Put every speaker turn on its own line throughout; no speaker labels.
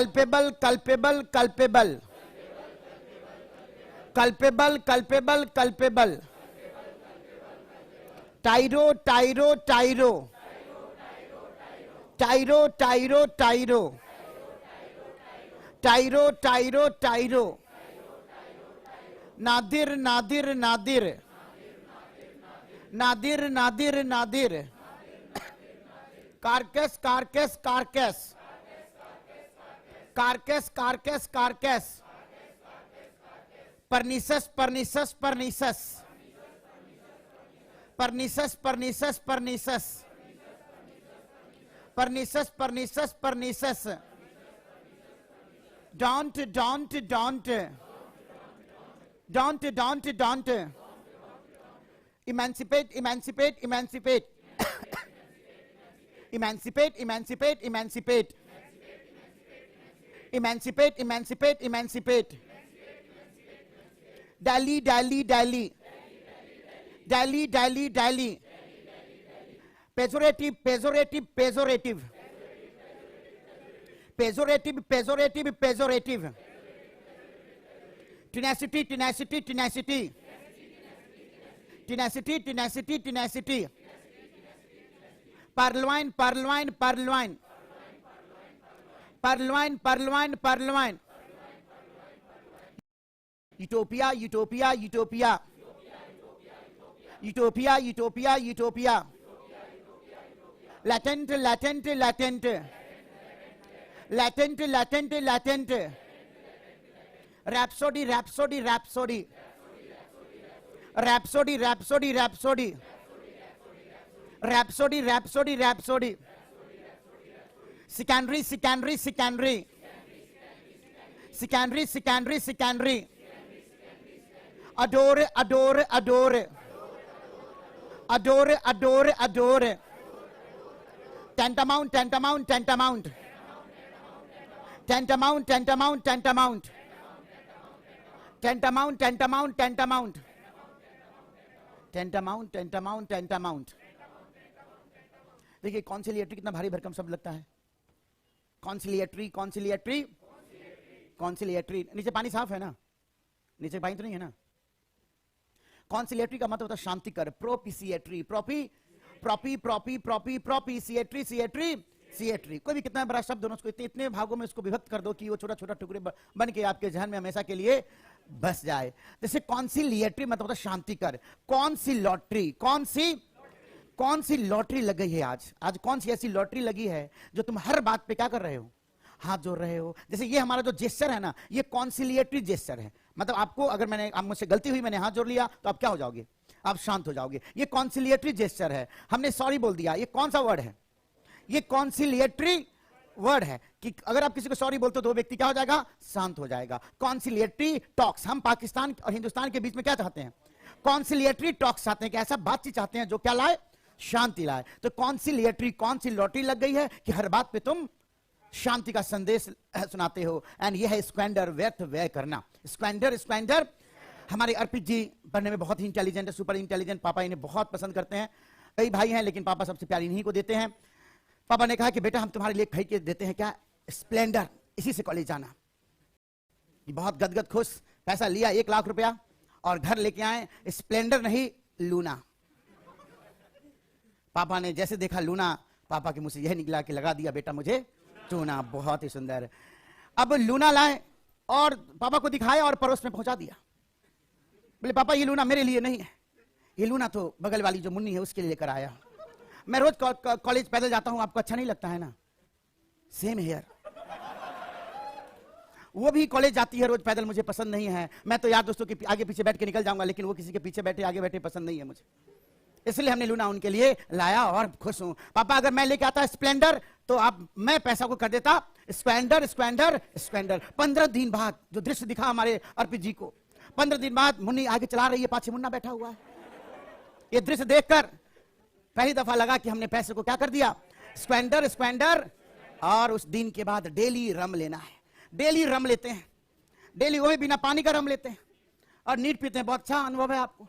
Culpable culpable culpable culpable culpable culpable tyro tyro tyro tyro tyro tyro tyro tyro tyro nadir nadir nadir nadir nadir nadir carcass carcass carcass carcass carcass carcass pernicious pernicious pernicious pernicious pernicious pernicious pernicious pernicious pernicious daunt daunt daunt daunt daunt daunt emancipate emancipate emancipate emancipate emancipate emancipate emancipate emancipate emancipate Delhi Delhi Delhi Delhi Delhi Delhi pejorative pejorative pejorative pejorative pejorative pejorative tenacity tenacity tenacity tenacity tenacity tenacity parloin parloin parloin parloin parloin parloin utopia utopia utopia utopia utopia utopia latent latent latent latent latent latent rhapsody rhapsody rhapsody rhapsody rhapsody rhapsody rhapsody rhapsody rhapsody secondary secondary secondary secondary secondary secondary adore adore adore adore adore adore tantamount tantamount tantamount tantamount tantamount tantamount tantamount tantamount tantamount tantamount tantamount tantamount देखिए कॉन्सिलिएटरी कितना भारी भरकम शब्द लगता है। कॉन्सिलिएटरी कॉन्सिलिएटरी कॉन्सिलिएटरी नीचे पानी साफ है ना, नीचे पानी तो नहीं है ना। कॉन्सिलिएटरी का मतलब होता है शांतिकर। प्रोपिसिएटरी प्रोपी प्रोपी प्रोपी प्रोपी प्रोपिसिएटरी सिएटरी सिएटरी कोई भी कितना बड़ा शब्द दोनों को इतने भागों में उसको विभक्त कर दो कि वो छोटा छोटा टुकड़े बन के आपके जहन में हमेशा के लिए बस जाए। जैसे कॉन्सिलिएटरी मतलब होता है शांतिकर। कौन सी लॉटरी कौन सी लॉटरी लग गई है आज कौन सी ऐसी लॉटरी लगी है जो तुम हर बात पे क्या कर रहे हो, हाथ जोड़ रहे हो। जैसे ये हमारा जो जेस्चर है ना, ये कॉन्सिलिएटरी जेस्चर है। मतलब आपको अगर आप मुझसे गलती हुई, मैंने हाथ जोड़ लिया तो आप क्या हो जाओगे, आप शांत हो जाओगे। ये कॉन्सिलिएटरी जेस्चर है। हमने सॉरी बोल दिया, ये कौन सा वर्ड है, ये कॉन्सिलिएटरी वर्ड है कि अगर आप किसी को सॉरी बोलते हो तो वो व्यक्ति क्या हो जाएगा, शांत हो जाएगा। कॉन्सिलिएटरी टॉक्स, हम पाकिस्तान और हिंदुस्तान के बीच में क्या चाहते हैं, कॉन्सिलिएटरी टॉक्स चाहते हैं कि ऐसा बातचीत चाहते हैं जो क्या लाए, शांति लाए। तो कॉन्सिलिएटरी कौन सी लॉटरी लग गई है कि हर बात पे तुम शांति का संदेश सुनाते हो। एंड ये है स्क्वेंडर, व्यर्थ व्यय करना। स्क्वेंडर स्क्वेंडर हमारे अर्पित जी पढ़ने में बहुत ही इंटेलिजेंट है, सुपर इंटेलिजेंट। पापा इन्हें बहुत पसंद करते हैं। कई भाई हैं लेकिन पापा सबसे प्यार इन्हीं को देते हैं। पापा ने कहा कि बेटा हम तुम्हारे लिए खरीद के देते हैं क्या, स्प्लेंडर, इसी से कॉलेज जाना। बहुत गदगद खुश, पैसा लिया 1 लाख रुपया और घर लेके आए, स्प्लेंडर नहीं लूना। पापा ने जैसे देखा लूना, पापा के मुंह से यह निकला कि लगा दिया बेटा मुझे चूना। बहुत ही सुंदर। अब लूना लाए और पापा को दिखाया और पड़ोस में पहुंचा दिया। बोले पापा ये लूना मेरे लिए नहीं है, ये लूना तो बगल वाली जो मुन्नी है उसके लिए लेकर आया। मैं रोज कॉलेज पैदल जाता हूं, आपको अच्छा नहीं लगता है ना, सेम हेयर। वो भी कॉलेज जाती है रोज पैदल, मुझे पसंद नहीं है। मैं तो यार दोस्तों के आगे पीछे बैठ के निकल जाऊंगा, लेकिन वो किसी के पीछे बैठे आगे बैठे पसंद नहीं है मुझे, इसलिए हमने लूना उनके लिए लाया और खुश हूं। पापा अगर मैं लेके आता स्प्लेंडर तो आप मैं पैसा को कर देता स्क्वेंडर स्क्वेंडर स्क्वेंडर। 15 दिन बाद जो दृश्य दिखा हमारे अर्पित जी को, 15 दिन बाद मुन्नी आगे चला रही है, पाछे मुन्ना बैठा हुआ है। ये दृश्य देखकर पहली दफा लगा कि हमने पैसे को क्या कर दिया, स्क्वेंडर स्क्वेंडर। और उस दिन के बाद डेली रम लेना है। डेली रम लेते हैं, डेली वो भी बिना पानी का रम लेते हैं और नीट पीते हैं। बहुत अच्छा अनुभव है आपको,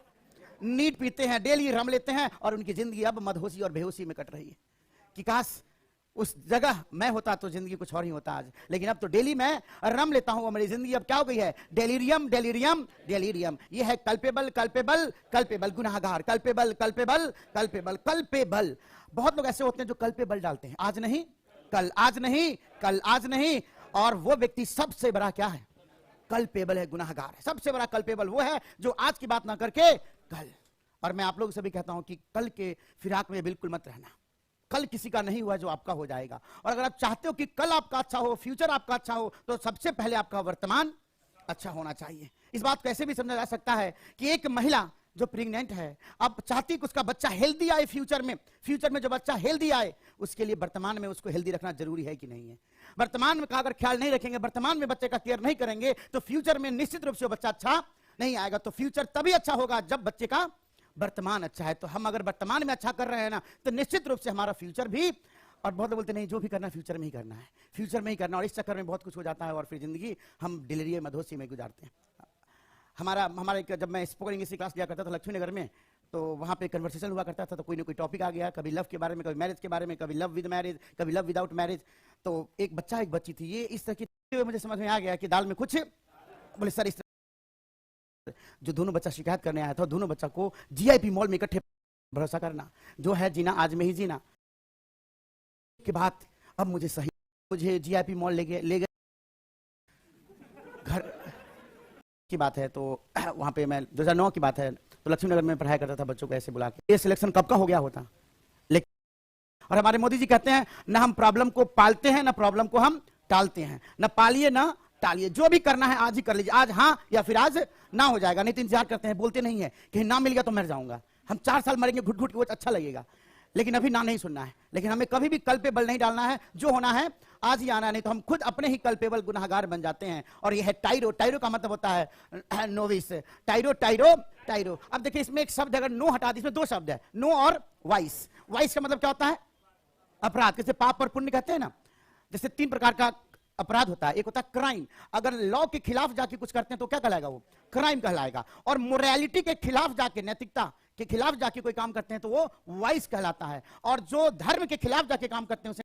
नीट पीते हैं, डेली रम लेते हैं और उनकी जिंदगी अब मदहोशी और बेहोशी में कट रही है कि काश उस जगह मैं होता तो जिंदगी कुछ और ही होता आज, लेकिन अब तो डेली मैं रम लेता हूं। मेरी जिंदगी अब क्या हो गई है? Delirium delirium delirium. ये है कल्पेबल कल्पेबल कल्पेबल, गुनाहगार, कल्पेबल कल्पेबल कल्पेबल कल्पेबल। बहुत लोग ऐसे होते हैं जो कल्पेबल डालते हैं, आज नहीं कल, आज नहीं कल, आज नहीं, और वो व्यक्ति सबसे बड़ा क्या है? कल्पेबल है, गुनाहगार है। सबसे बड़ा कल्पेबल वो है जो आज की बात ना करके कल। और मैं आप लोगों से भी कहता हूं कि कल के फिराक में बिल्कुल मत रहना। कल किसी का नहीं हुआ जो आपका हो जाएगा। और अगर आप चाहते हो कि कल आपका अच्छा हो, फ्यूचर आपका अच्छा हो, तो सबसे पहले आपका वर्तमान अच्छा होना चाहिए। इस बात कैसे भी समझा जा सकता है कि एक महिला जो प्रेग्नेंट है, अब चाहती कि उसका बच्चा हेल्दी आए, फ्यूचर में जो बच्चा हेल्दी आए, उसके लिए वर्तमान में उसको हेल्दी रखना जरूरी है कि नहीं है? वर्तमान में का अगर ख्याल नहीं रखेंगे, वर्तमान में बच्चे का केयर नहीं करेंगे, तो फ्यूचर में निश्चित रूप से बच्चा अच्छा नहीं आएगा। तो फ्यूचर तभी अच्छा होगा जब बच्चे का वर्तमान अच्छा है। तो हम अगर वर्तमान में अच्छा कर रहे हैं ना, तो निश्चित रूप से हमारा फ्यूचर भी। और बहुत लोग बोलते नहीं, जो भी करना है फ्यूचर में ही करना है, फ्यूचर में ही करना, और इस चक्कर में बहुत कुछ हो जाता है और फिर जिंदगी हम डिलीरिया मधोसी में गुजारते हैं। हमारा जब मैं स्पोकन इंग्लिश की क्लास लिया करता था लक्ष्मी नगर में, तो वहाँ पे कन्वर्सेशन हुआ करता था, तो कोई ना कोई टॉपिक आ गया, कभी लव के बारे में, कभी मैरिज के बारे में, कभी लव विद मैरिज, कभी लव विदाउट मैरिज। तो एक बच्चा एक बच्ची थी, ये इस तरह की, मुझे समझ में आ गया कि दाल में कुछ, बोले सर इस जो दोनों बच्चा शिकायत करने आया था, दोनों बच्चा को जीआईपी मॉल में इकट्ठे, भरोसा करना जो है जीना आज में ही जीना की बात। अब मुझे जीआईपी मॉल ले गए घर की बात है, तो वहां पे मैं 2009 की बात है, तो लक्ष्मी नगर में पढ़ाई करता था बच्चों को ऐसे बुला के। ये सिलेक्शन कब का हो गया होता, लेकिन और हमारे मोदी जी कहते हैं ना हम प्रॉब्लम को पालते हैं, ना प्रॉब्लम को हम टालते हैं, ना पालिए ना टालिए, जो भी करना है आज ही कर लीजिए, आज हाँ या फिर आज ना हो जाएगा, नहीं तो इंतजार करते हैं, बोलते नहीं है कि ना मिल गया तो मर जाऊंगा, हम 4 साल मरेंगे घुट घुट के, वो अच्छा लगेगा, लेकिन अभी ना नहीं सुनना है। लेकिन हमें कभी भी कल पे बल नहीं डालना है, जो होना है आज ही आना है, नहीं तो हम खुद अपने ही कल्पेबल गुनाहगार बन जाते हैं। और यह है टाइरो। टाइरो का मतलब होता है नोविस। टाइरो टाइरो टाइरो। अब देखिए इसमें एक शब्द, अगर नो हटा दी, इसमें 2 शब्द है, नो और वाइस। वाइस का मतलब क्या होता है? अपराध। जैसे पाप और पुण्य कहते हैं ना, जैसे 3 प्रकार का अपराध होता है। एक होता है क्राइम, अगर लॉ के खिलाफ जाके कुछ करते हैं तो क्या कहलाएगा? वो क्राइम कहलाएगा। और मोरालिटी के खिलाफ जाके, नैतिकता के खिलाफ जाके कोई काम करते हैं तो वो वाइस कहलाता है। और जो धर्म के खिलाफ जाके काम करते हैं उसे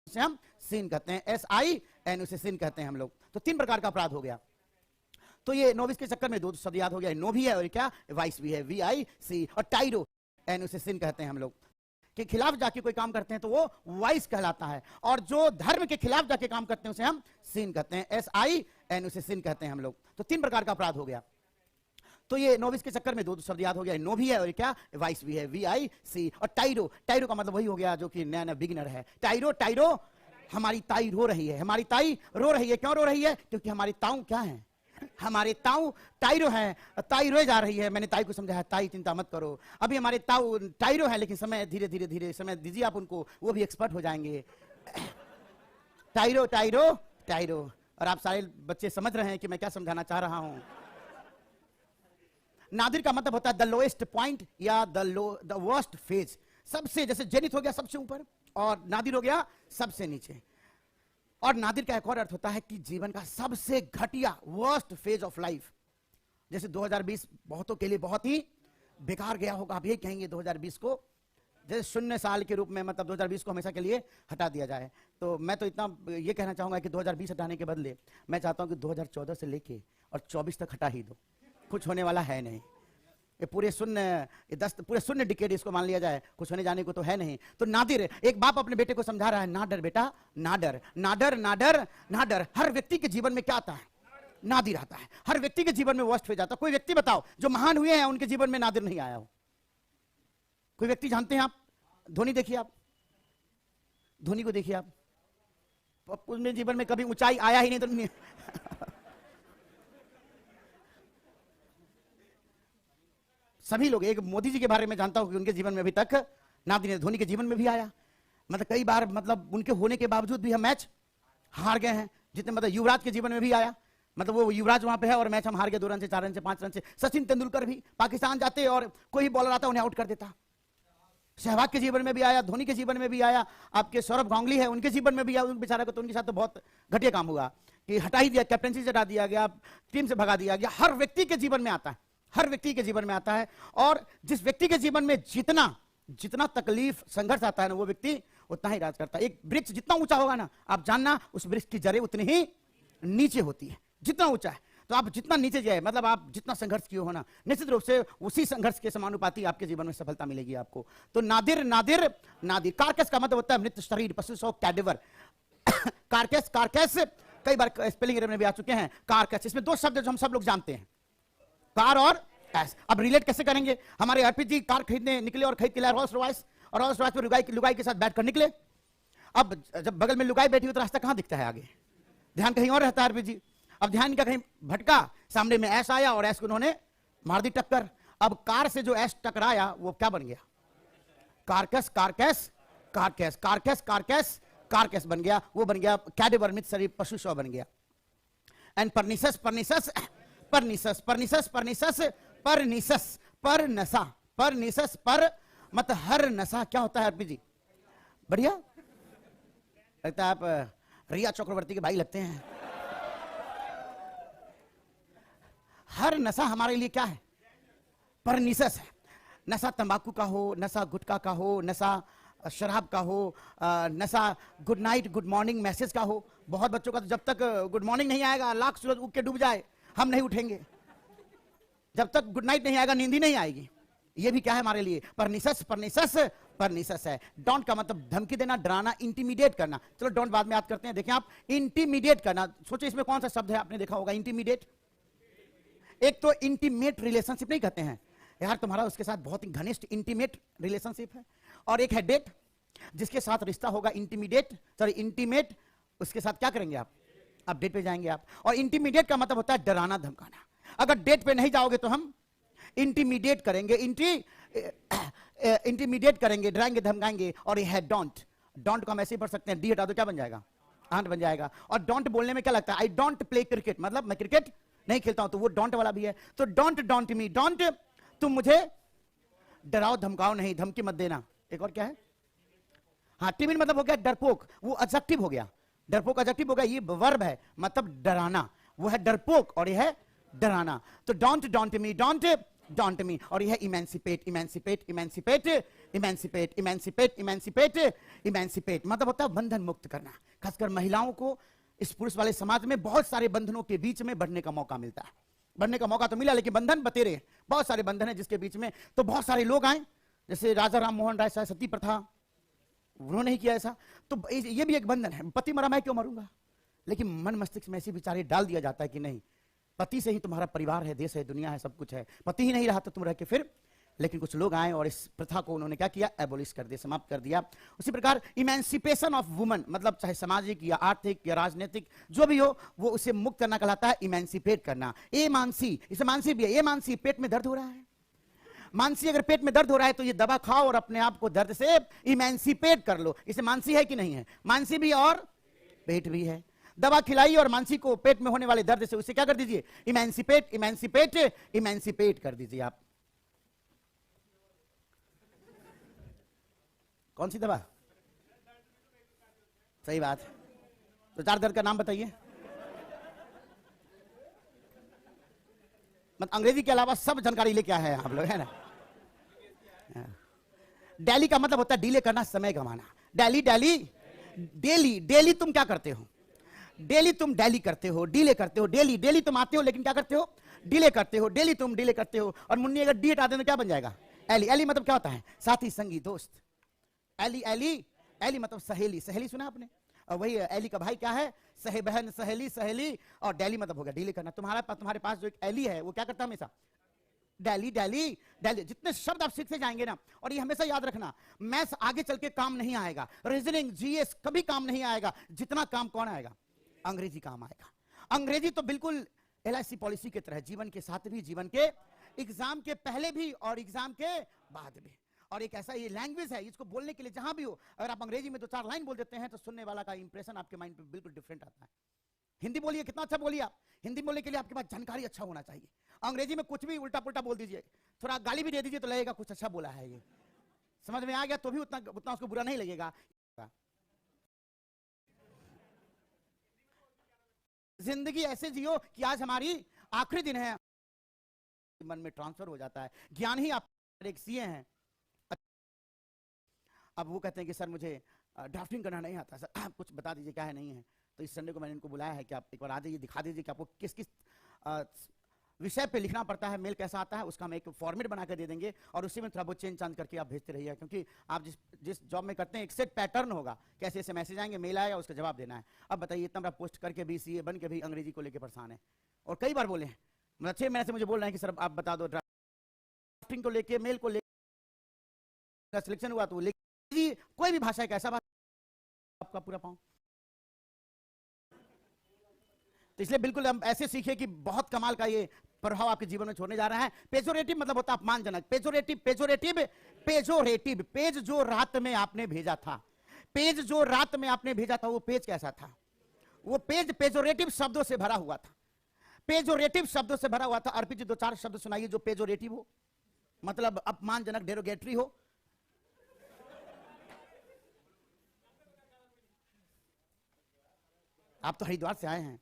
हम सिन कहते हैं, SIN, उसे सिन कहते हैं हम लोग। तो 3 प्रकार का अपराध हो गया। तो ये नोविस के चक्कर में 2 शब्द याद हो गया, नो भी है और क्या वाइस भी है, VIC। और टाइरो, एन उसे सिन कहते हैं हम लोग, के खिलाफ जाके कोई काम करते हैं तो वो वाइस कहलाता है। और जो धर्म के खिलाफ जाके काम करते हैं उसे हम सिन कहते हैं, SIN, उसे सिन कहते हैं हम लोग। तो 3 प्रकार का अपराध हो गया। तो ये नोविस के चक्कर में 2 शब्द याद हो गया, नो भी है और क्या वाइस भी है, VIC। और टाइरो, टाइरो का मतलब वही हो गया जो कि नया नया बिगिनर है। टाइरो टाइरो, हमारी ताई रो रही है, हमारी ताई रो रही है। क्यों रो रही है? क्योंकि हमारी ताऊ क्या है? हमारे ताऊ टाइरो है, ताई रोए जा रही है। मैंने ताई को समझाया, ताई चिंता मत करो, अभी हमारे ताऊ टाइरो है, लेकिन समय धीरे धीरे धीरे समय दीजिए आप उनको, वो भी एक्सपर्ट हो जाएंगे। टाइरो टाइरो टाइरो। और आप सारे बच्चे समझ रहे हैं कि मैं क्या समझाना चाह रहा हूं। नादिर का मतलब होता है द लोएस्ट पॉइंट या द वर्स्ट फेज। सबसे, जैसे जेनिथ हो गया सबसे ऊपर और नादिर हो गया सबसे नीचे। और नादिर का एक और अर्थ होता है कि जीवन का सबसे घटिया, वर्स्ट फेज ऑफ लाइफ। जैसे 2020 बहुतों के लिए बहुत ही बेकार गया होगा, आप ये कहेंगे 2020 को जैसे 0 साल के रूप में, मतलब 2020 को हमेशा के लिए हटा दिया जाए। तो मैं तो इतना ये कहना चाहूंगा कि 2020 हटाने के बदले मैं चाहता हूं कि 2014 से लेके और 24 तक हटा ही दो, कुछ होने वाला है नहीं। ये पूरे शून्य डिकेड इसको मान लिया जाए, कुछ होने जाने को तो है नहीं। तो नादिर, एक बाप अपने बेटे को समझा रहा है, ना डर बेटा, ना डर, ना डर, ना डर, ना डर। हर व्यक्ति के जीवन में क्या आता है? नादिर आता है। हर व्यक्ति के जीवन में वर्स्ट हो जाता है। कोई व्यक्ति बताओ जो महान हुए हैं उनके जीवन में नादिर नहीं आया हो? कोई व्यक्ति जानते हैं आप? धोनी देखिए आप, धोनी को देखिए आप, उनके जीवन में कभी ऊंचाई आया ही नहीं। तो सभी लोग, एक मोदी जी के बारे में जानता हूं कि उनके जीवन में अभी तक नादिर है, धोनी के जीवन में भी आया। मतलब कई बार, मतलब उनके होने के बावजूद भी हम मैच हार गए हैं। जितने मतलब युवराज के जीवन में भी आया, मतलब वो युवराज वहां पे है और मैच हम हार गए 2 रन से, 4 रन से, 5 रन से। सचिन तेंदुलकर भी पाकिस्तान जाते और कोई बॉलर आता उन्हें आउट कर देता। सहवाग के जीवन में भी आया, धोनी के जीवन में भी आया, आपके सौरभ गांगुली है उनके जीवन में भी आया। उन बेचारा को तो उनके साथ तो बहुत घटिया काम हुआ कि हटा ही दिया, कैप्टनसी से हटा दिया गया, टीम से भगा दिया गया। हर व्यक्ति के जीवन में आता है, हर व्यक्ति के जीवन में आता है। और जिस व्यक्ति के जीवन में जितना जितना तकलीफ संघर्ष आता है ना, वो व्यक्ति उतना ही राज करता है। एक वृक्ष जितना ऊंचा होगा ना, आप जानना उस वृक्ष की जड़ें उतनी ही नीचे होती है, जितना ऊंचा है। तो आप जितना नीचे जाए, मतलब आप जितना संघर्ष किए हो ना, निश्चित रूप से उसी संघर्ष के समानुपाती आपके जीवन में सफलता मिलेगी आपको। तो नादिर नादिर नादिर, कार्कस का मतलब होता है मृत शरीर, पशु सौ, कैडेवर। कार्कस कार्कस कई बार स्पेलिंग में भी आ चुके हैं। कार्कस, इसमें दो शब्द जो हम सब लोग जानते हैं, कार और कैश। अब रिलेट कैसे करेंगे? हमारे अर्पित जी कार खरीदने निकले और खरीद के लाए रोल्स रॉयस, और रोल्स रॉयस पे लुगाई के साथ बैठ कर निकले। अब जब बगल में लुगाई बैठी हो तो रास्ता कहां दिखता है आगे? ध्यान कहीं और रहता है अर्पित जी। अब ध्यान का कहीं भटका, सामने में ऐश आया और ऐश को उन्होंने मार दी टक्कर। अब कार से जो ऐश टकराया वो क्या बन गया? Carcass carcass carcass carcass carcass carcass बन गया, वो बन गया कैडेवर, मृत शरीर, पशु शव बन गया। एंड परनिसस परनिसस परनिसस परनिसस परनिसस परनिसस पर नशा, परनिसस पर मत हर नशा क्या होता है अर्पित जी? बढ़िया लगता है, आप रिया चक्रवर्ती के भाई लगते हैं। हर नशा हमारे लिए क्या है? परनिसस है। नशा तंबाकू का हो, नशा गुटखा का हो, नशा शराब का हो, नशा good night good morning message का हो। बहुत बच्चों का तो जब तक गुड मॉर्निंग नहीं आएगा, लाख सूरज उग के डूब जाए, हम नहीं उठेंगे। जब तक गुड नाइट नहीं आएगा, नींद ही नहीं आएगी। ये भी क्या है हमारे लिए? परनिसस परनिसस परनिसस है। डोंट का मतलब धमकी देना, डराना, इंटिमिडेट करना। चलो डोंट बाद में याद करते हैं। देखिए आप, इंटिमिडेट करना, सोचो इसमें कौन सा शब्द है, आपने देखा होगा इंटिमिडेट। एक तो इंटीमेट रिलेशनशिप नहीं कहते हैं यार, तुम्हारा उसके साथ बहुत ही घनिष्ठ इंटीमेट रिलेशनशिप है। और एक है डेट, जिसके साथ रिश्ता होगा इंटीमिडेट, सॉरी इंटीमेट, उसके साथ क्या करेंगे आप डेट पे जाएंगे आप। और इंटीमिडेट का मतलब होता है डराना धमकाना। अगर डेट पे नहीं जाओगे तो हम इंटीमिडेट करेंगे, इंटीमिडेट करेंगे, डराएंगे धमकाएंगे। और ये है डोंट, डोंट को हम ऐसे ही पढ़ सकते हैं, डी हटा दो क्या बन जाएगा? आंट बन जाएगा। और डोंट बोलने में क्या लगता है? आई डोंट प्ले क्रिकेट, मतलब मैं क्रिकेट नहीं खेलता हूं, तो वो डोंट वाला भी है। तो डोंट डोंट मी, डोंट तुम मुझे डराओ धमकाओ नहीं, धमकी मत देना। एक और क्या है? हाँ, टिमिड मतलब हो गया डरपोक, वो एडजेक्टिव हो गया। डरपोक एडजेक्टिव हो गया, ये वर्ब है, मतलब डराना, वो है डरपोक और ये है डराना। तो daunt daunt me, daunt daunt me. और ये है emancipate, emancipate emancipate emancipate emancipate emancipate emancipate, मतलब होता है बंधन मुक्त करना। खासकर महिलाओं को इस पुरुष वाले समाज में बहुत सारे बंधनों के बीच में बढ़ने का मौका मिलता है। बढ़ने का मौका तो मिला, लेकिन बंधन बतेरे, बहुत सारे बंधन है जिसके बीच में तो बहुत सारे लोग आए। जैसे राजा राम मोहन राय, सती प्रथा, उन्होंने ही किया ऐसा। तो ये भी एक बंधन है। पति मरा, मैं क्यों मरूंगा? लेकिन मन मस्तिष्क में ऐसे विचारे डाल दिया जाता है कि नहीं, पति से ही तुम्हारा परिवार है, देश है, दुनिया है, सब कुछ है। पति ही नहीं रहा तो तुम रह के फिर। लेकिन कुछ लोग आए और इस प्रथा को उन्होंने क्या किया? एबोलिश कर दिया, समाप्त कर दिया। उसी प्रकार इमेंसिपेशन ऑफ वुमन, मतलब चाहे सामाजिक या आर्थिक या राजनीतिक जो भी हो, वो उसे मुक्त करना कहलाता है इमेंसिपेट करना। ए मानसी, इसे मानसी भी है। ए मानसी, पेट में दर्द हो रहा है, मानसी अगर पेट में दर्द हो रहा है तो ये दवा खाओ और अपने आप को दर्द से इमेंसिपेट कर लो। इसे मानसी है कि नहीं है? मानसी भी और पेट भी है। दवा खिलाई और मानसी को पेट में होने वाले दर्द से उसे क्या कर दीजिए? इमेंसिपेट इमेंसिपेट इमेंसिपेट कर दीजिए आप। कौन सी दवा? सही बात है। तो चार दर्द का नाम बताइए। मतलब अंग्रेजी के अलावा सब जानकारी लेके आए हैं आप लोग, है ना? डेली का मतलब होता है डिले करना, समय गंवाना। डेली डेली डेली डेली तुम क्या करते हो? डेली तुम डेली करते हो, डिले करते हो। डेली डेली तुम आते हो लेकिन क्या करते हो? डिले करते हो। डेली तुम डिले करते हो। और मुन्नी अगर डी हटा दें तो क्या बन जाएगा? एली। एली मतलब क्या होता है? साथी, संगी, दोस्त। एली एली एली मतलब सहेली। सहेली सुना आपने? और वही एली का भाई क्या है? सहे बहन, सहेली, सहेली। और डेली मतलब हो गया डिले करना। तुम्हारे पास जो एक एली है वो क्या करता है हमेशा? Daily daily daily. जितने शब्द आप सीखते जाएंगे ना, और ये हमेशा याद रखना, मैथ्स आगे चल के काम नहीं आएगा, रीजनिंग, जीएस कभी काम नहीं आएगा। जितना काम कौन आएगा? अंग्रेजी काम आएगा। अंग्रेजी तो बिल्कुल एलआईसी पॉलिसी की तरह, जीवन के साथ भी, जीवन के एग्जाम के पहले भी और एग्जाम के बाद भी। और एक ऐसा ये लैंग्वेज है, इसको बोलने के लिए जहां भी हो, अगर आप अंग्रेजी में 2-4 लाइन बोल देते हैं तो सुनने वाला का इंप्रेशन आपके माइंड पे बिल्कुल डिफरेंट आता है। हिंदी बोलिए, कितना अच्छा बोलिए आप। हिंदी बोलने के लिए आपके पास जानकारी अच्छा होना चाहिए। अंग्रेजी में कुछ भी उल्टा पुल्टा बोल दीजिए, थोड़ा गाली भी दे दीजिए तो लगेगा कुछ अच्छा बोला है ये। समझ में आ गया? तो भी उतना उसको बुरा नहीं लगेगा। जिंदगी ऐसे जियो कि आज हमारी आखिरी दिन है, मन में ट्रांसफर हो जाता है। ज्ञान ही आप एक सीए हैं। अब वो कहते हैं कि सर मुझे ड्राफ्टिंग करना नहीं आता, सर आप कुछ बता दीजिए क्या है नहीं है। तो इस संडे को मैंने इनको बुलाया है कि आप एक बार आ जाइए, दिखा दीजिए कि आपको किस किस विषय पे लिखना पड़ता है, मेल कैसा आता है, उसका हम एक फॉर्मेट बना कर दे देंगे और उसी में थोड़ा बहुत चेंज चांज करके आप भेजते रहिए। क्योंकि आप जिस जॉब में करते हैं एक सेट पैटर्न होगा, कैसे ऐसे मैसेज आएंगे, मेल आएगा, उसका जवाब देना है। अब बताइए, इतना बड़ा पोस्ट करके भी सीए बन के भी अंग्रेजी को लेकर परेशान है। और कई बार बोले हैं, मतलब 6 महीने से मुझे बोल रहे हैं कि सर आप बता दो, ड्राफ्टिंग को लेके, मेल को लेकर सिलेक्शन हुआ तो कोई भी भाषा एक ऐसा भाषा आपका पूरा पाऊं। तो इसलिए बिल्कुल हम ऐसे सीखे कि बहुत कमाल का ये प्रभाव आपके जीवन में छोड़ने जा रहा है। पेजोरेटिव मतलब होता है अपमानजनक। पेजोरेटिव, पेजोरेटिव, पेजोरेटिव, पेज जो रात में आपने भेजा था, पेज जो रात में आपने भेजा था, वो पेज कैसा था? वो पेज पेजोरेटिव शब्दों से भरा हुआ था, पेजोरेटिव शब्दों से भरा हुआ था। अर्पित जी 2-4 शब्द सुनाइए जो पेजोरेटिव हो, मतलब अपमानजनक, डेरोगेटरी हो। आप तो हरिद्वार से आए हैं।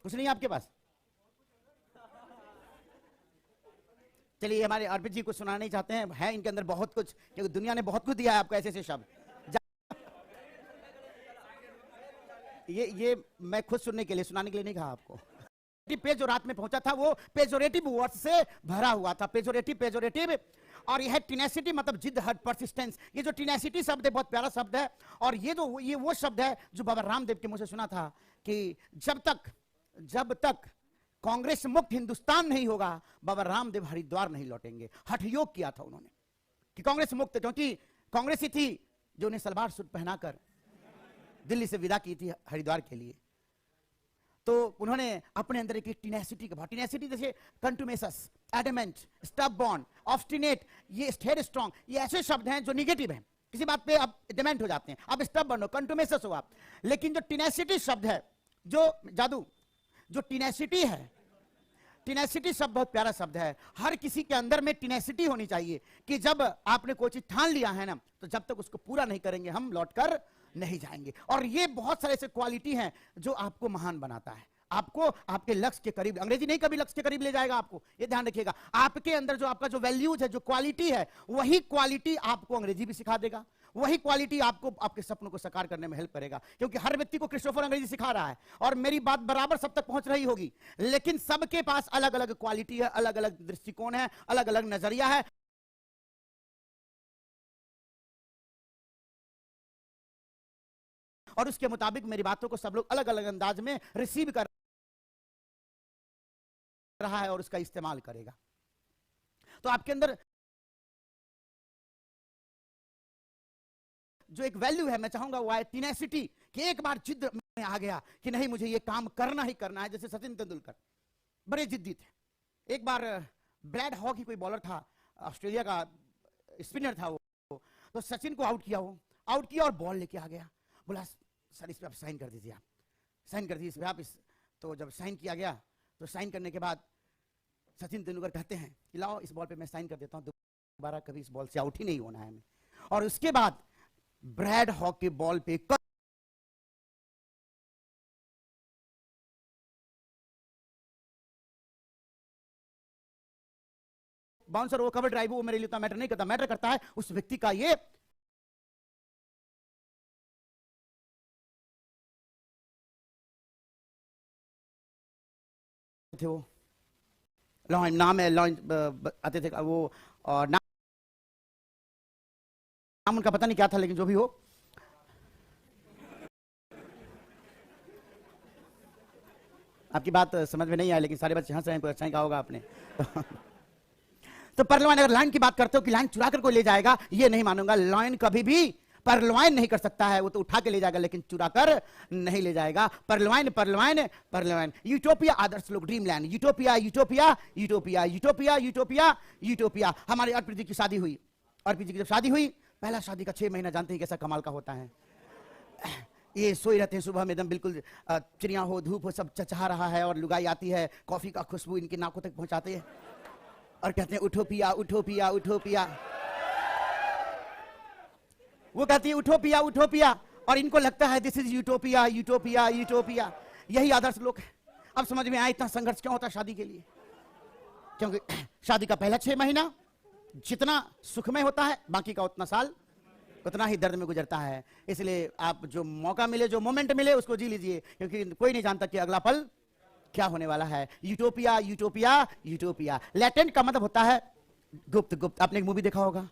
कुछ नहीं आपके पास? चलिए, हमारे अर्पित जी को सुनाना नहीं चाहते हैं, है इनके अंदर बहुत कुछ, क्योंकि दुनिया ने बहुत कुछ दिया है आपको, ऐसे ऐसे शब्द। ये मैं खुद सुनने के लिए, सुनाने के लिए नहीं कहा आपको। पेज जो रात में पहुंचा था वो पेजोरेटिव वर्ड से भरा हुआ था, पेजोरेटिव, पेजोरेटिव। और यह टिनेसिटी मतलब जिद, हट, परसिस्टेंस। ये जो टिनेसिटी शब्द है बहुत प्यारा शब्द है, और ये वो शब्द है जो बाबा रामदेव के मुंह से सुना था कि जब तक कांग्रेस मुक्त हिंदुस्तान नहीं होगा, बाबा रामदेव हरिद्वार नहीं लौटेंगे। हठ योग किया था उन्होंने कि कांग्रेस मुक्त, क्योंकि कांग्रेस ही थी जो उन्हें सलवार सूट पहनाकर दिल्ली से विदा की थी हरिद्वार के लिए। तो उन्होंने अपने अंदर एक टिनेसिटी का भाव, टिनेसिटी जैसे कंटुमेसस, एडमेंट, स्टबबॉर्न, ऑब्स्टिनेट, ये स्टेड स्ट्रॉन्ग, ये ऐसे शब्द हैं जो निगेटिव हैं, किसी बात पे आप एडमेंट हो जाते हैं, आप स्टबबॉर्न हो, कंटुमेसस हो आप। लेकिन जो टिनेसिटी शब्द है, जो टिनेसिटी है, टिनेसिटी शब्द बहुत प्यारा शब्द है। हर किसी के अंदर में टिनेसिटी होनी चाहिए कि जब आपने कोई चीज ठान लिया है ना, तो जब तक उसको पूरा नहीं करेंगे हम लौटकर नहीं जाएंगे। और ये बहुत सारे ऐसे क्वालिटी हैं जो आपको महान बनाता है, आपको आपके लक्ष्य के करीब। अंग्रेजी नहीं कभी लक्ष्य के करीब ले जाएगा आपको, ये ध्यान रखिएगा। आपके अंदर जो आपका जो वैल्यूज है, जो क्वालिटी है, वही क्वालिटी आपको अंग्रेजी भी सिखा देगा, वही क्वालिटी आपको आपके सपनों को साकार करने में हेल्प करेगा। क्योंकि हर व्यक्ति को क्रिस्टोफर अंग्रेजी सिखा रहा है और मेरी बात बराबर सब तक पहुंच रही होगी, लेकिन सबके पास अलग अलग क्वालिटी है, अलग अलग दृष्टिकोण है, अलग अलग नजरिया है। और उसके मुताबिक मेरी बातों को सब लोग अलग अलग अंदाज में रिसीव कर रहा है और उसका इस्तेमाल करेगा। तो आपके अंदर जो एक वैल्यू है, मैं चाहूंगा वो है टिनेसिटी, कि एक बार जिद में आ गया कि नहीं मुझे ये काम करना ही करना है। जैसे सचिन तेंदुलकर बड़े जिद्दी थे। एक बार ब्रैड हॉ की कोई बॉलर था, ऑस्ट्रेलिया का स्पिनर था वो, तो सचिन को आउट किया और बॉल लेके आ गया। बोला सर इस पे आप साइन कर दीजिए, आप साइन कर दीजिए इस पे आप तो जब साइन किया गया, तो साइन करने के बाद सचिन तेंदुलकर कहते हैं कि लाओ इस बॉल पे मैं साइन कर देता हूं, दोबारा कभी इस बॉल से आउट ही नहीं होना है हमें। और उसके बाद ब्रैड हॉ के बॉल पे बाउंसर वो कवर ड्राइव, वो मेरे लिए उतना मैटर नहीं करता, मैटर करता है उस व्यक्ति का ये थे। वो लॉइन नाम है, लॉइन आते थे वो, और नाम उनका पता नहीं क्या था, लेकिन जो भी हो, आपकी बात समझ में नहीं आई, लेकिन सारे बच्चे हंस रहे हैं, अच्छा ही कहा होगा आपने। तो परलॉइन, अगर लाइन की बात करते हो कि लाइन चुरा कर कोई ले जाएगा, ये नहीं मानूंगा। लाइन कभी भी परलॉइन नहीं कर सकता है, वो तो उठा के ले जाएगा लेकिन चुरा कर नहीं ले जाएगा। परलॉइन परलॉइन परलॉइन। यूटोपिया आदर्श लोग, dream land, utopia utopia utopia utopia utopia utopia. हमारे अर्पित जी की शादी हुई, अर्पित जी की जब शादी हुई, पहला शादी का 6 महीना जानते हैं कैसा कमाल का होता है। ये सोए रहते हैं सुबह में एकदम बिल्कुल चिड़िया हो, धूप हो, सब चचहा रहा है और लुगाई आती है, कॉफी का खुशबू इनकी नाकों तक पहुंचाते हैं और कहते हैं उठो पिया, उठो पिया, उठो पिया। वो कहती है उठो पिया, उठो पिया, और इनको लगता है this is utopia, utopia, utopia. यही आदर्श लोग है। अब समझ में आया इतना संघर्ष क्यों होता है शादी के लिए। क्योंकि शादी का पहला 6 महीना जितना सुखमय होता है, बाकी का उतना साल उतना ही दर्द में गुजरता है। इसलिए आप जो मौका मिले, जो मोमेंट मिले, उसको जी लीजिए, क्योंकि कोई नहीं जानता कि अगला पल क्या होने वाला है। Utopia, utopia, utopia. लैटेंट का मतलब होता है गुप्त। गुप्त आपने एक मूवी देखा होगा,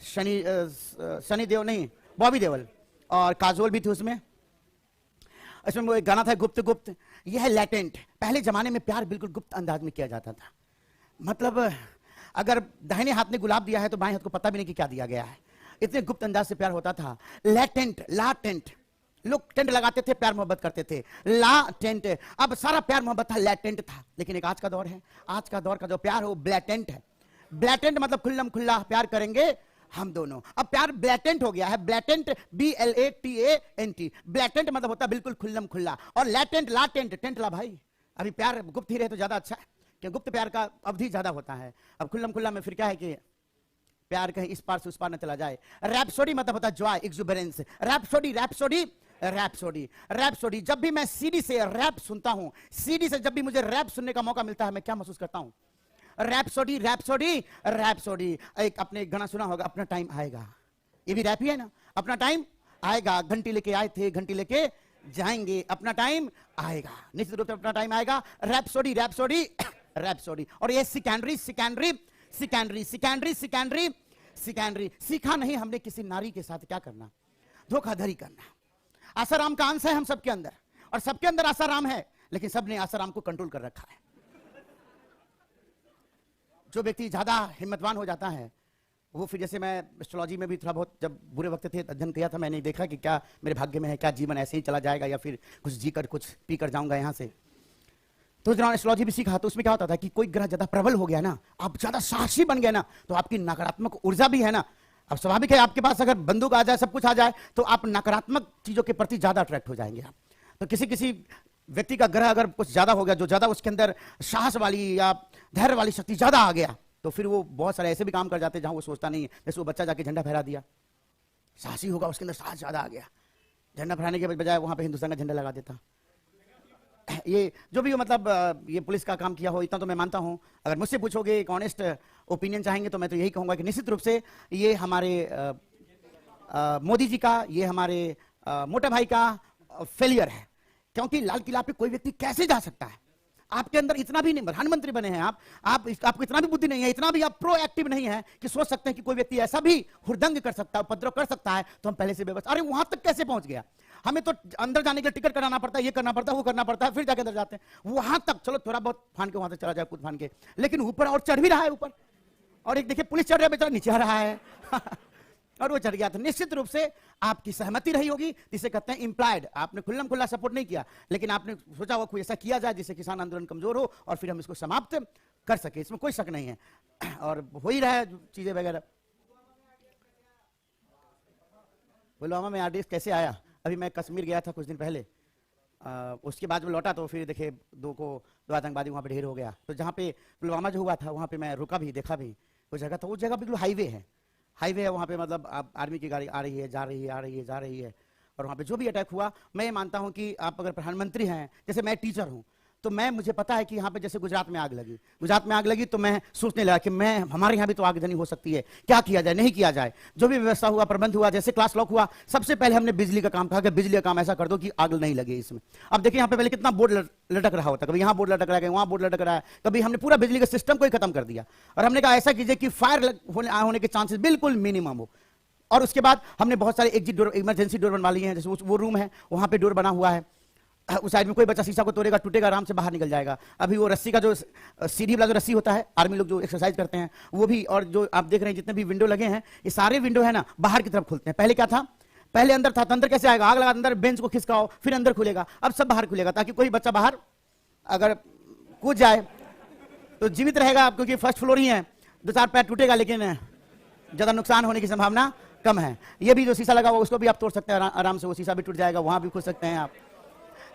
सनी देओल नहीं, बॉबी देओल और काजोल भी थी उसमें। इसमें वो एक गाना था गुप्त गुप्त। यह है लैटेंट। पहले जमाने में प्यार बिल्कुल गुप्त अंदाज में किया जाता था। मतलब अगर दाहिने हाथ ने गुलाब दिया है तो बाएं हाथ को पता भी नहीं कि क्या दिया गया है। इतने गुप्त अंदाज से प्यार होता था। लैटेंट, लाटेंट, लोग टेंट लगाते थे, प्यार मोहब्बत करते थे। लाटेंट, अब सारा प्यार मोहब्बत था, लैटेंट था। लेकिन एक आज का दौर है, आज का दौर का जो प्यार है वो ब्लैटेंट है। ब्लैटेंट मतलब खुल्लम खुल्ला प्यार करेंगे हम दोनों। अब प्यार ब्लैटेंट हो गया है। Blatant, BLATANT। ब्लैटेंट मतलब होता है बिल्कुल खुल्लम खुल्ला। और लैटेंट, लाटेंट, टेंट ला भाई। अभी प्यार गुप्त ही रहे तो ज्यादा अच्छा है, क्योंकि गुप्त प्यार का अवधि ज्यादा होता है। अब खुल्लम खुल्ला में फिर क्या है कि प्यार कहीं इस पार से उस पार न चला जाए। रैप्सोडी मतलब होता है Joy, exuberance. Rhapsody, rhapsody, rhapsody, rhapsody. जब भी मैं सीडी से रैप सुनता हूं, सीडी से जब भी मुझे रैप सुनने का मौका मिलता है, मैं क्या महसूस करता हूं? Rhapsody, rhapsody, rhapsody. एक आपने गाना सुना होगा, अपना टाइम आएगा। ये भी रैप ही है ना, अपना टाइम आएगा। घंटी लेके आए थे, घंटी लेके जाएंगे, अपना टाइम आएगा, निश्चित रूप से अपना टाइम आएगा। Rhapsody, rhapsody, rhapsody. और ये सिकेंडरी, सिकेंडरी, सिकेंडरी, सिकेंडरी, सिकेंडरी, सिकेंडरी। सीखा नहीं हमने किसी नारी के साथ क्या करना, धोखाधड़ी करना। आसाराम का अंश है हम सबके अंदर, और सबके अंदर आसाराम है, लेकिन सबने आसाराम को कंट्रोल कर रखा है। जो व्यक्ति ज्यादा हिम्मतवान हो जाता है वो फिर, जैसे मैं एस्ट्रोलॉजी में भी थोड़ा बहुत जब बुरे वक्त थे अध्ययन किया था, मैंने देखा कि क्या मेरे भाग्य में है, क्या जीवन ऐसे ही चला जाएगा या फिर कुछ जीकर कुछ पीकर जाऊंगा यहां से। तो जब एस्ट्रोलॉजी भी सीखा तो उसमें क्या होता था कि कोई ग्रह ज्यादा प्रबल हो गया ना, आप ज्यादा साहसी बन गए ना, तो आपकी नकारात्मक ऊर्जा भी है ना। अब स्वाभाविक है आपके पास अगर बंदूक आ जाए, सब कुछ आ जाए, तो आप नकारात्मक चीजों के प्रति ज्यादा अट्रैक्ट हो जाएंगे आप। तो किसी किसी व्यक्ति का ग्रह अगर कुछ ज्यादा हो गया, जो ज्यादा उसके अंदर साहस वाली या धैर्य वाली शक्ति ज्यादा आ गया, तो फिर वो बहुत सारे ऐसे भी काम कर जाते हैं जहां वो सोचता नहीं है। जैसे वो बच्चा जाके झंडा फहरा दिया, साहसी होगा, उसके अंदर साहस ज्यादा आ गया, झंडा फहराने के बजाय वहां पे हिंदुस्तान का झंडा लगा देता। ये जो भी हो, मतलब ये पुलिस का काम किया हो, इतना तो मैं मानता हूं। अगर मुझसे पूछोगे एक ऑनेस्ट ओपिनियन चाहेंगे तो मैं तो यही कहूंगा कि निश्चित रूप से ये हमारे मोदी जी का, ये हमारे मोटे भाई का फेलियर है। क्योंकि लाल किला पे कोई व्यक्ति कैसे जा सकता है? आपके अंदर इतना भी नहीं, प्रधानमंत्री बने हैं आपको इतना भी बुद्धि नहीं है, इतना भी आप प्रोएक्टिव नहीं है कि सोच सकते हैं कि कोई व्यक्ति ऐसा भी हुड़दंग कर सकता है, उपद्रव कर सकता है, तो हम पहले से व्यवस्था। अरे वहां तक कैसे पहुंच गया? हमें तो अंदर जाने के लिए टिकट कराना पड़ता है, ये करना पड़ता है, वो करना पड़ता है, फिर जाके अंदर जाते हैं। वहां तक चलो थोड़ा बहुत फान के वहां तक चला जाए, कूद फान के, लेकिन ऊपर और चढ़ भी रहा है ऊपर। और एक देखिए पुलिस चढ़ रहा है, बेचारा नीचे आ रहा है और वो चढ़ गया। तो निश्चित रूप से आपकी सहमति रही होगी, जिसे कहते हैं इंप्लाइड। आपने खुल्लम खुल्ला सपोर्ट नहीं किया, लेकिन आपने सोचा हुआ कोई ऐसा किया जाए जिससे किसान आंदोलन कमजोर हो और फिर हम इसको समाप्त कर सके। इसमें कोई शक नहीं है और हो ही रहा है चीजें वगैरह। पुलवामा में आरडीएक्स कैसे आया? अभी मैं कश्मीर गया था कुछ दिन पहले, उसके बाद में लौटा तो फिर देखे दो आतंकवादी वहां पे ढेर हो गया। तो जहाँ पे पुलवामा जो हुआ था वहां पे मैं रुका भी, देखा भी वो जगह। तो वो जगह बिल्कुल हाईवे है, हाईवे है वहाँ पे, मतलब आप आर्मी की गाड़ी आ रही है, जा रही है, आ रही है, जा रही है। और वहाँ पे जो भी अटैक हुआ, मैं ये मानता हूँ कि आप अगर प्रधानमंत्री हैं, जैसे मैं टीचर हूँ, तो मुझे पता है कि यहाँ पे जैसे गुजरात में आग लगी, तो मैं सोचने लगा कि हमारे यहाँ भी तो आगजनी हो सकती है, क्या किया जाए, नहीं किया जाए। जो भी व्यवस्था हुआ, प्रबंध हुआ, जैसे क्लास लॉक हुआ, सबसे पहले हमने बिजली का काम कहा कि बिजली का काम ऐसा कर दो कि आग नहीं लगे इसमें। अब देखिए यहाँ पे पहले कितना बोर्ड लटक रहा होता, कभी यहाँ बोर्ड लटक रहा है, वहाँ बोर्ड लटक रहा है, कभी हमने पूरा बिजली का सिस्टम को ही खत्म कर दिया। और हमने कहा ऐसा कीजिए कि फायर होने के चांसेस बिल्कुल मिनिमम हो। और उसके बाद हमने बहुत सारे एग्जिट डोर, इमरजेंसी डोर बनवा लिए हैं। जैसे वो रूम है, वहां पे डोर बना हुआ है, उस साइड में कोई बच्चा शीशा को तोड़ेगा, टूटेगा, आराम से बाहर निकल जाएगा। अभी वो रस्सी का जो सीढ़ी वाला जो रस्सी होता है, आर्मी लोग जो एक्सरसाइज करते हैं वो भी, और जो आप देख रहे हैं जितने भी विंडो लगे हैं, ये सारे विंडो है ना बाहर की तरफ खुलते हैं। पहले क्या था, पहले अंदर था, तो अंदर कैसे आएगा? आग लगा अंदर, बेंच को खिसकाओ, फिर अंदर खुलेगा। अब सब बाहर खुलेगा, ताकि कोई बच्चा बाहर अगर कूद जाए तो जीवित रहेगा, क्योंकि फर्स्ट फ्लोर ही है, 2-4 पैर टूटेगा लेकिन ज्यादा नुकसान होने की संभावना कम है। ये भी जो शीशा लगा हुआ उसको भी आप तोड़ सकते हैं आराम से, वो शीशा भी टूट जाएगा, वहां भी खुद सकते हैं आप।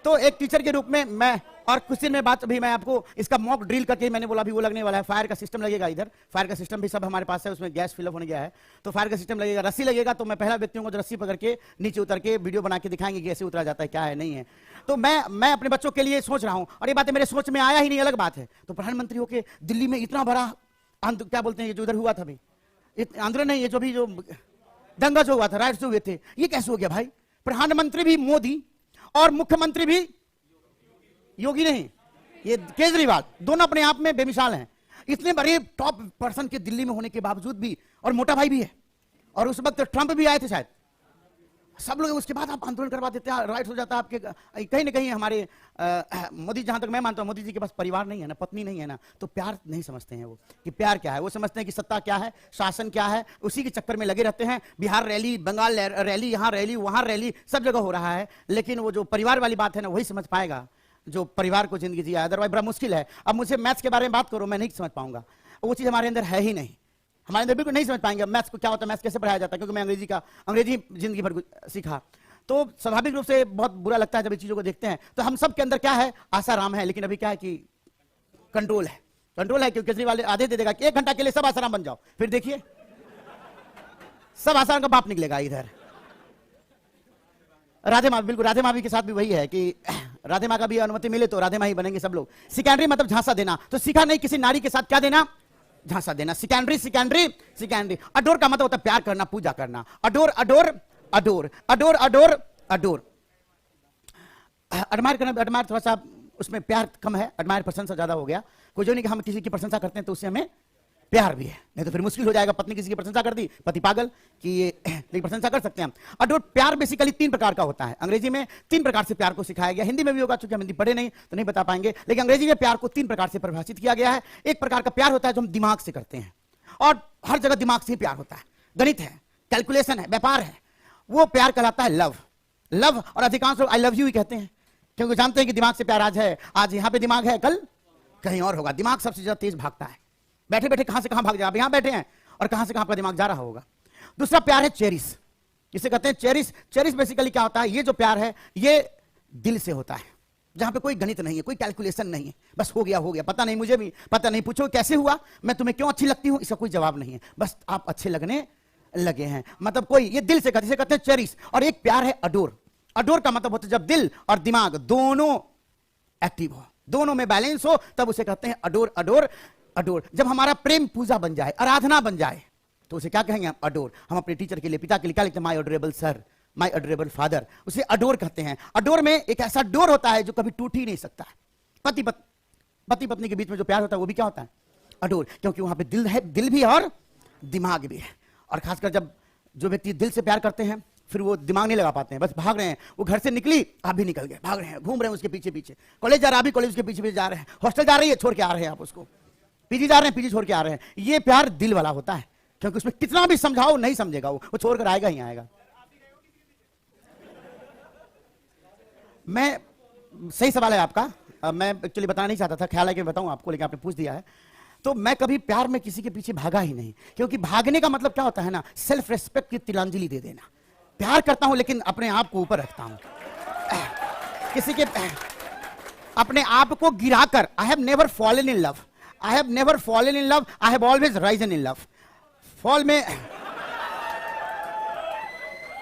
तो एक टीचर के रूप में मैं, और कुछ दिन में बात अभी मैं आपको इसका मॉक ड्रिल करके, मैंने बोला भी वो लगने वाला है, फायर का सिस्टम लगेगा इधर, फायर का सिस्टम भी सब हमारे पास है, उसमें गैस फिलअप होने गया है, तो फायर का सिस्टम लगेगा, रस्सी लगेगा, तो मैं पहला व्यक्ति हूँ जो रस्सी पकड़ के नीचे उतर के वीडियो बना के दिखाएंगे कि कैसे उतरा जाता है, क्या है नहीं है। तो मैं अपने बच्चों के लिए सोच रहा हूँ, और ये बातें मेरे सोच में आया ही नहीं, अलग बात है। तो प्रधानमंत्री होके दिल्ली में इतना बड़ा क्या बोलते हैं, ये जो इधर हुआ था अभी, आंदोलन नहीं, ये जो भी जो दंगा जो हुआ था, राइट्स जो हुए थे, ये कैसे हो गया भाई? प्रधानमंत्री भी मोदी और मुख्यमंत्री भी योगी नहीं, ये केजरीवाल, दोनों अपने आप में बेमिसाल हैं। इतने बड़े टॉप पर्सन के दिल्ली में होने के बावजूद भी, और मोटा भाई भी है, और उस वक्त ट्रंप भी आए थे शायद, सब लोग, उसके बाद आप आंदोलन करवा देते हैं, राइट हो जाता है आपके। कहीं ना कहीं हमारे मोदी, जहां तक मैं मानता हूं, मोदी जी के पास परिवार नहीं है ना, पत्नी नहीं है ना, तो प्यार नहीं समझते हैं वो, कि प्यार क्या है। वो समझते हैं कि सत्ता क्या है, शासन क्या है, उसी के चक्कर में लगे रहते हैं। बिहार रैली, बंगाल रैली, यहाँ रैली, वहां रैली, सब जगह हो रहा है, लेकिन वो जो परिवार वाली बात है ना, वही समझ पाएगा जो परिवार को जिंदगी जिया, अदरवाइज बड़ा मुश्किल है। अब मुझे मैथ्स के बारे में बात करो, मैं नहीं समझ पाऊंगा, वो चीज हमारे अंदर है ही नहीं, हमारे अंदर बिल्कुल नहीं समझ पाएंगे मैथ्स को क्या होता है, मैथ्स कैसे पढ़ाया जाता है, क्योंकि मैं अंग्रेजी जिंदगी भर सीखा। तो स्वाभाविक रूप से बहुत बुरा लगता है जब इस चीजों को देखते हैं। तो हम सब के अंदर क्या है, आसाराम है, लेकिन अभी क्या है कि कंट्रोल है, क्योंकि केजरीवाल आधे दे देगा कि 1 घंटा के लिए सब आसाराम बन जाओ, फिर देखिए सब आसाराम का बाप निकलेगा इधर। राधे माँ, बिल्कुल राधे माँ के साथ भी वही है कि राधे माँ का भी अनुमति मिले तो राधे माँ ही बनेंगे सब लोग। सिकेंडरी मतलब झांसा देना, तो सीखा नहीं किसी नारी के साथ क्या देना, झांसा देना। सिकेंडरी। अडोर का मतलब होता है प्यार करना, पूजा करना। अडोर एडमायर करना, एडमायर थोड़ा सा उसमें प्यार कम है, एडमायर प्रशंसा ज्यादा हो गया। कोई जो नहीं कि हम किसी की प्रशंसा करते हैं तो उससे हमें प्यार भी है, नहीं तो फिर मुश्किल हो जाएगा। पत्नी किसी की प्रशंसा कर दी, पति पागल कि ये, लेकिन प्रशंसा कर सकते हैं हम। अडोर प्यार बेसिकली 3 प्रकार का होता है। अंग्रेजी में 3 प्रकार से प्यार को सिखाया गया, हिंदी में भी होगा, चूंकि हम हिंदी पढ़े नहीं तो नहीं बता पाएंगे, लेकिन अंग्रेजी में प्यार को 3 प्रकार से परिभाषित किया गया है। एक प्रकार का प्यार होता है जो हम दिमाग से करते हैं, और हर जगह दिमाग से ही प्यार होता है, गणित है, कैलकुलेशन है, व्यापार है, वो प्यार कहलाता है लव। और अधिकांश लोग आई लव यू ही कहते हैं, क्योंकि जानते हैं कि दिमाग से प्यार आज है, आज यहां पे दिमाग है, कल कहीं और होगा। दिमाग सबसे ज्यादा तेज भागता है, बैठे बैठे कहां से कहां भाग जाए, आप यहां बैठे हैं और कहां से कहां आपका दिमाग जा रहा होगा। दूसरा प्यार है चेरिश, जिसे कहते हैं चेरिश बेसिकली क्या होता है, ये जो प्यार है ये दिल से होता है, जहां पे कोई गणित नहीं है, कोई कैलकुलेशन नहीं है, बस हो गया, पता नहीं, मुझे भी पता नहीं, पूछो कैसे हुआ, मैं तुम्हें क्यों अच्छी लगती हूं, इसका कोई जवाब नहीं है, बस आप अच्छे लगने लगे हैं, मतलब कोई, ये दिल से कहते हैं चेरिश। और एक प्यार है अडोर का मतलब होता है जब दिल और दिमाग दोनों एक्टिव हो, दोनों में बैलेंस हो, तब उसे कहते हैं अडोर। जब हमारा प्रेम पूजा बन जाए, आराधना बन जाए, तो उसे क्या कहेंगे हम, अडोर। हम अपने टीचर के लिए, पिता के लिए क्या लिखते हैं, my adorable sir, my adorable father, उसे अडोर कहते हैं। अडोर में एक ऐसा डोर होता है जो कभी टूट ही नहीं सकता है। पति पत्नी के बीच में जो प्यार होता है वो भी क्या होता है, अडोर, क्योंकि वहां पे दिल है, दिल भी और दिमाग भी है। और खासकर जब जो व्यक्ति दिल से प्यार करते हैं, फिर वो दिमाग नहीं लगा पाते हैं, बस भाग रहे हैं। वो घर से निकली, आप भी निकल गए, भाग रहे हैं, घूम रहे हैं उसके पीछे, कॉलेज जा रहा, अभी कॉलेज के पीछे जा रहे हैं, हॉस्टल जा रही है, छोड़ के आ रहे हैं आप उसको, पीजी जा रहे हैं, पीजी छोड़ के आ रहे हैं। ये प्यार दिल वाला होता है, क्योंकि उसमें कितना भी समझाओ नहीं समझेगा, वो छोड़कर आएगा ही आएगा। मैं, सही सवाल है आपका, मैं एक्चुअली बताना नहीं चाहता था, ख्याल है कि बताऊं आपको, लेकिन आपने पूछ दिया है। तो मैं कभी प्यार में किसी के पीछे भागा ही नहीं, क्योंकि भागने का मतलब क्या होता है ना, सेल्फ रेस्पेक्ट की तिलांजलि दे देना। प्यार करता हूं लेकिन अपने आप को ऊपर रखता हूं, किसी के अपने आप को गिराकर। I have never fallen in love, I have always risen in love. Fall में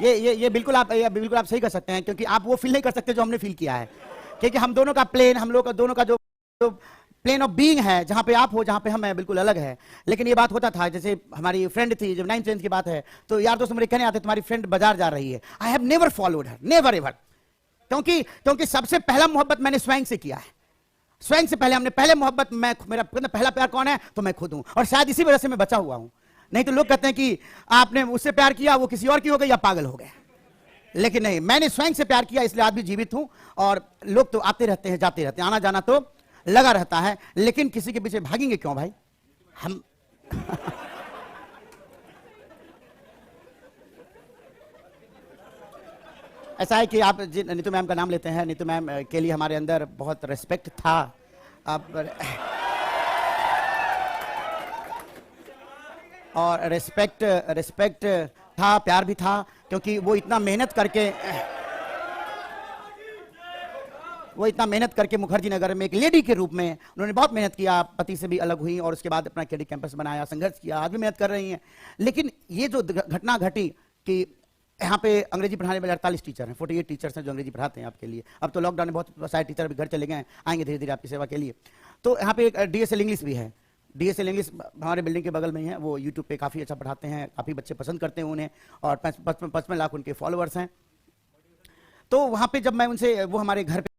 ये बिल्कुल आप सही कर सकते हैं, क्योंकि आप वो फील नहीं कर सकते जो हमने फील किया है, क्योंकि हम दोनों का प्लेन, हम लोग दोनों का जो प्लेन ऑफ बीइंग है, जहां पे आप हो, जहां पे हम हैं, बिल्कुल अलग है। लेकिन ये बात होता था, जैसे हमारी फ्रेंड थी, जब 9th 10th की बात है, तो यार दोस्त मेरे कहने आते, तुम्हारी फ्रेंड बाजार जा रही है, I have never followed her, never ever, क्योंकि सबसे पहला मोहब्बत मैंने स्वयं से किया है। स्वयं से पहले मोहब्बत, मेरा पहला प्यार कौन है, तो मैं खुद हूं, और शायद इसी वजह से मैं बचा हुआ हूं। नहीं तो लोग कहते हैं कि आपने उससे प्यार किया, वो किसी और की हो गई, या पागल हो गए, लेकिन नहीं, मैंने स्वयं से प्यार किया, इसलिए आज भी जीवित हूं। और लोग तो आते रहते हैं, जाते रहते हैं, आना जाना तो लगा रहता है, लेकिन किसी के पीछे भागेंगे क्यों भाई हम। ऐसा है कि आप नीतू मैम का नाम लेते हैं, नीतू मैम के लिए हमारे अंदर बहुत रिस्पेक्ट था। अब और रिस्पेक्ट था, प्यार भी था, क्योंकि वो इतना मेहनत करके मुखर्जी नगर में एक लेडी के रूप में उन्होंने बहुत मेहनत किया, पति से भी अलग हुई और उसके बाद अपना केडी कैंपस बनाया, संघर्ष किया, आज भी मेहनत कर रही हैं। लेकिन ये जो घटना घटी कि यहाँ पे अंग्रेजी पढ़ाने वाले 48 टीचर हैं, 48 टीचर्स हैं जो अंग्रेजी पढ़ाते हैं आपके लिए। अब तो लॉकडाउन में बहुत सारे टीचर भी घर चले गए हैं, आएंगे धीरे धीरे आपकी सेवा के लिए। तो यहाँ पे एक डीएसएल इंग्लिश भी है। डीएसएल इंग्लिश हमारे बिल्डिंग के बगल में ही है, वो यूट्यूब पे काफ़ी अच्छा पढ़ाते हैं, काफ़ी बच्चे पसंद करते हैं उन्हें, और 55 लाख उनके फॉलोअर्स हैं। तो वहाँ पे जब मैं उनसे, वो हमारे घर पे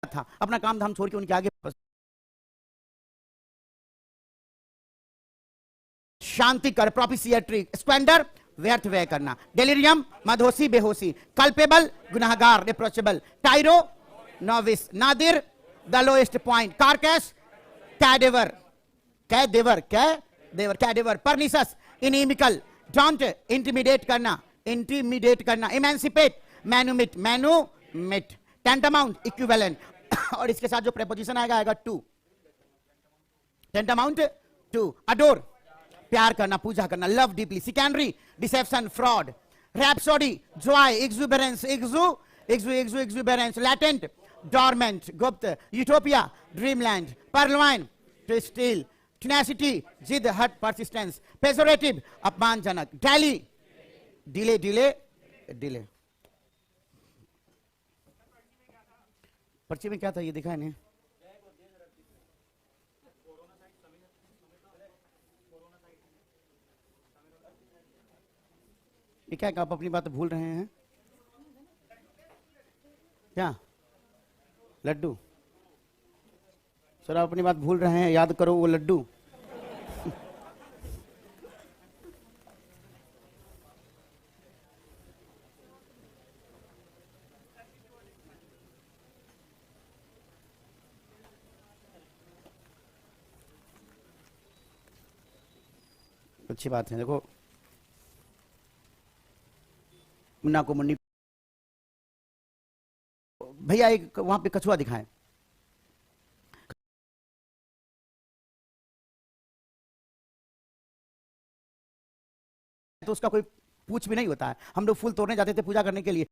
था, अपना काम धाम छोड़ के उनके आगे शांति कर, प्रोपिशिएटरी, स्क्वेंडर व्यर्थ व्यय करना, डेलिरियम मदहोशी बेहोशी, कल्पेबल गुनाहगार reproachable, tyro novice, nadir the lowest point, carcass cadaver, cadaver, pernicious inimical, daunt intimidate करना, इमेंसिपेट मैनुमिट, टेंटामाउंट इक्विवेलेंट, और इसके साथ जो प्रेपोजिशन आएगा टू, टेंटामाउंट टू, अडोर प्यार करना, पूजा करना, love deeply, chicanery deception, fraud, rhapsody joy, exuberance, latent dormant, गुप्त, utopia dreamland, purloin to steal, tenacity जिद, हट परसिस्टेंस, पेजोरेटिव अपमानजनक, डैली डिले। पर्ची में क्या था ये दिखा नहीं? ये क्या, आप अपनी बात भूल रहे हैं क्या? लड्डू सर, आप अपनी बात भूल रहे हैं, याद करो वो लड्डू। अच्छी बात है, देखो मुन्ना को मुन्नी, भैया एक वहां पे कछुआ दिखाएं। तो उसका कोई पूछ भी नहीं होता है। हम लोग फूल तोड़ने जाते थे पूजा करने के लिए,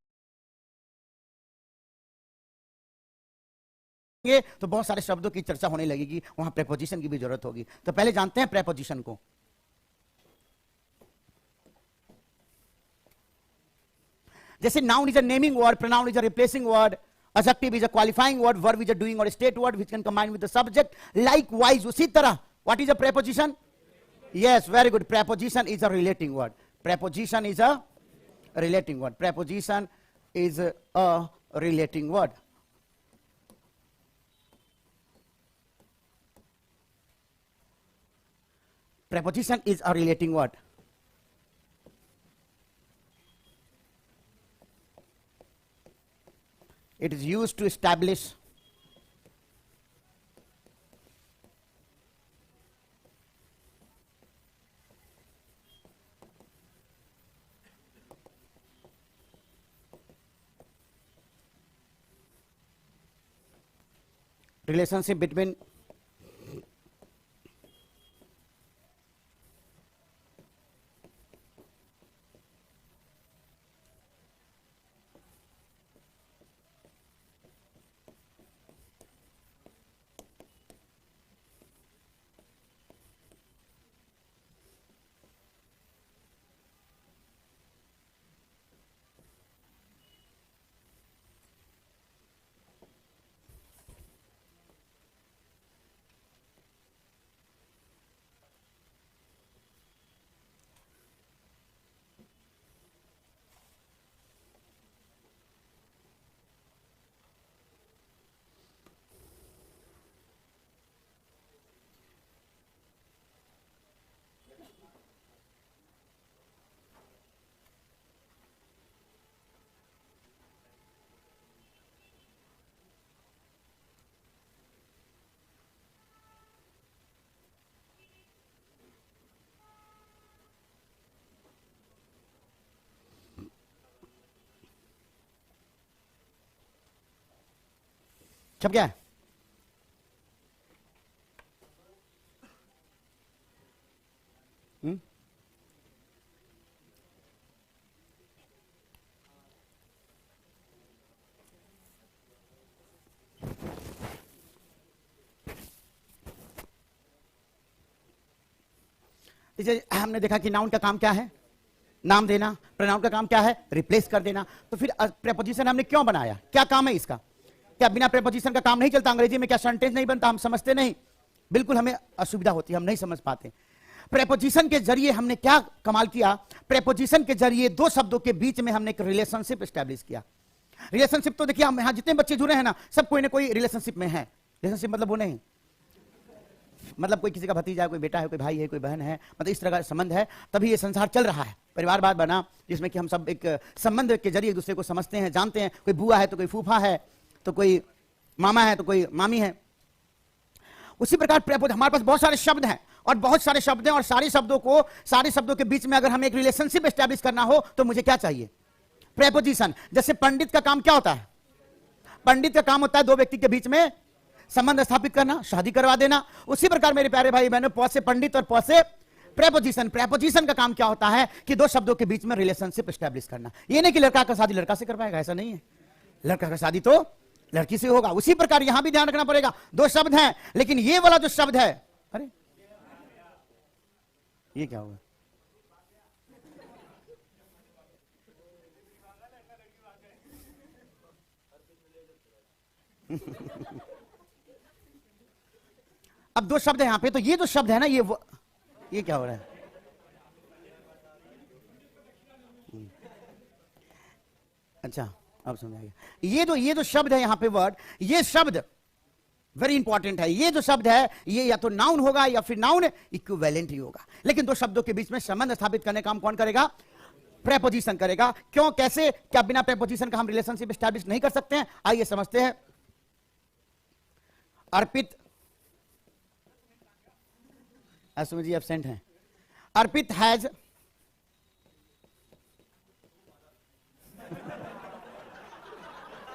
तो बहुत सारे शब्दों की चर्चा होने लगेगी, वहां प्रेपोजिशन की भी जरूरत होगी। तो पहले जानते हैं प्रेपोजिशन को। जैसे noun is a naming word, pronoun is a replacing word, adjective is a qualifying word, verb is a doing or a state word which can combine with the subject. Likewise, उसी तरह what is a preposition? Yes, very good. Preposition is a relating word. Preposition is a relating word. Preposition is a relating word. Preposition is a relating word. It is used to establish relationship between छप गया है। जैसे हमने देखा कि noun का काम क्या है, नाम देना, प्रोनाउन का काम क्या है, रिप्लेस कर देना। तो फिर प्रेपोजिशन हमने क्यों बनाया, क्या काम है इसका? क्या बिना प्रेपोजिशन का काम नहीं चलता? अंग्रेजी में क्या सेंटेंस नहीं बनता? हम समझते नहीं, बिल्कुल हमें असुविधा होती है, हम नहीं समझ पाते। प्रेपोजिशन के जरिए हमने क्या कमाल किया, प्रेपोजिशन के जरिए दो शब्दों के बीच में हमने एक रिलेशनशिप एस्टैब्लिश किया। रिलेशनशिप तो देखिए, हम यहां जितने बच्चे जुड़े हैं ना, सब कोई ना कोई रिलेशनशिप में है। रिलेशनशिप मतलब वो नहीं, मतलब कोई किसी का भतीजा है, कोई बेटा है, कोई भाई है, कोई बहन है, मतलब इस तरह का संबंध है, तभी ये संसार चल रहा है। परिवारवाद बना जिसमें कि हम सब एक संबंध के जरिए एक दूसरे को समझते हैं, जानते हैं। कोई बुआ है तो कोई फूफा है, तो कोई मामा है तो कोई मामी है। उसी प्रकार हमारे पास बहुत सारे शब्द हैं और बहुत सारे शब्द हैं, और सारे शब्दों के बीच में अगर हमें एक रिलेशनशिप एस्टैब्लिश करना हो तो मुझे क्या चाहिए? प्रेपोजिशन। जैसे पंडित का काम क्या होता है? पंडित का काम होता है दो व्यक्ति के बीच में संबंध स्थापित करना, शादी करवा देना। उसी प्रकार मेरे प्यारे भाई बहनों, प से पंडित और प से प्रेपोजिशन। प्रेपोजिशन का काम क्या होता है कि दो शब्दों के बीच में रिलेशनशिप एस्टैब्लिश करना। ये नहीं कि लड़का का शादी लड़का से करवाएगा, ऐसा नहीं है। लड़का का शादी तो लड़की से होगा। उसी प्रकार यहां भी ध्यान रखना पड़ेगा, दो शब्द हैं, लेकिन ये वाला जो शब्द है, अरे ये क्या होगा? अब दो शब्द है यहां पे, तो ये जो शब्द है ना, ये क्या हो रहा है? अच्छा, अब समझाइए। ये जो शब्द है यहां पे वर्ड, ये शब्द वेरी इंपॉर्टेंट है। ये जो शब्द है ये या तो नाउन होगा या फिर नाउन इक्विवेलेंट ही होगा। लेकिन दो शब्दों के बीच में संबंध स्थापित करने का काम कौन करेगा? प्रेपोजिशन करेगा। क्यों, कैसे? क्या बिना प्रेपोजिशन का हम रिलेशनशिप एस्टैब्लिश नहीं कर सकते हैं? आइए समझते हैं। अर्पित, सुमित जी एब्सेंट हैं। अर्पित हैज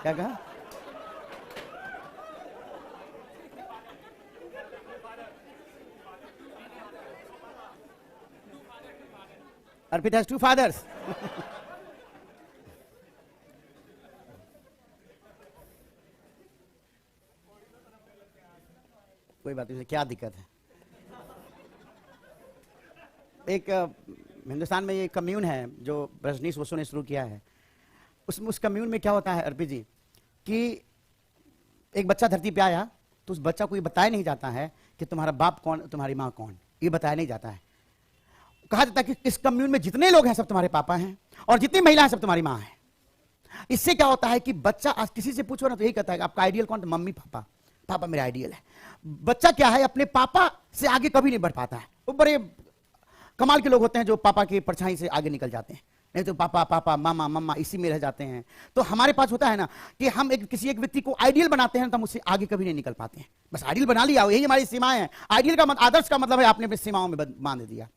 क्या कहा? अर्पित हैज टू फादर्स। कोई बात नहीं, क्या दिक्कत है? एक हिंदुस्तान में ये कम्यून है जो रजनीश बसु ने शुरू किया है। उस कम्यून में क्या होता है अर्पित जी, कि एक बच्चा धरती पे आया तो उस बच्चा को ये बताया नहीं जाता है कि तुम्हारा बाप कौन, तुम्हारी माँ कौन, ये बताया नहीं जाता है। कहा जाता है कि इस कम्यून में जितने लोग हैं सब तुम्हारे पापा हैं, और जितनी महिला हैं सब तुम्हारी माँ है। इससे क्या होता है कि बच्चा आज किसी से पूछो ना तो यही कहता है कि आपका आइडियल कौन? तो मम्मी पापा, पापा मेरा आइडियल है। बच्चा क्या है, अपने पापा से आगे कभी नहीं बढ़ पाता है। वो बड़े कमाल के लोग होते हैं जो पापा की परछाई से आगे निकल जाते हैं, नहीं तो पापा पापा मामा मम्मा इसी में रह जाते हैं। तो हमारे पास होता है ना कि हम किसी एक व्यक्ति को आइडियल बनाते हैं तो हम उससे आगे कभी नहीं निकल पाते हैं। बस आइडियल बना लिया, यही हमारी सीमाएं हैं। आइडियल का आदर्श का मतलब है आपने अपनी सीमाओं में बांध दिया।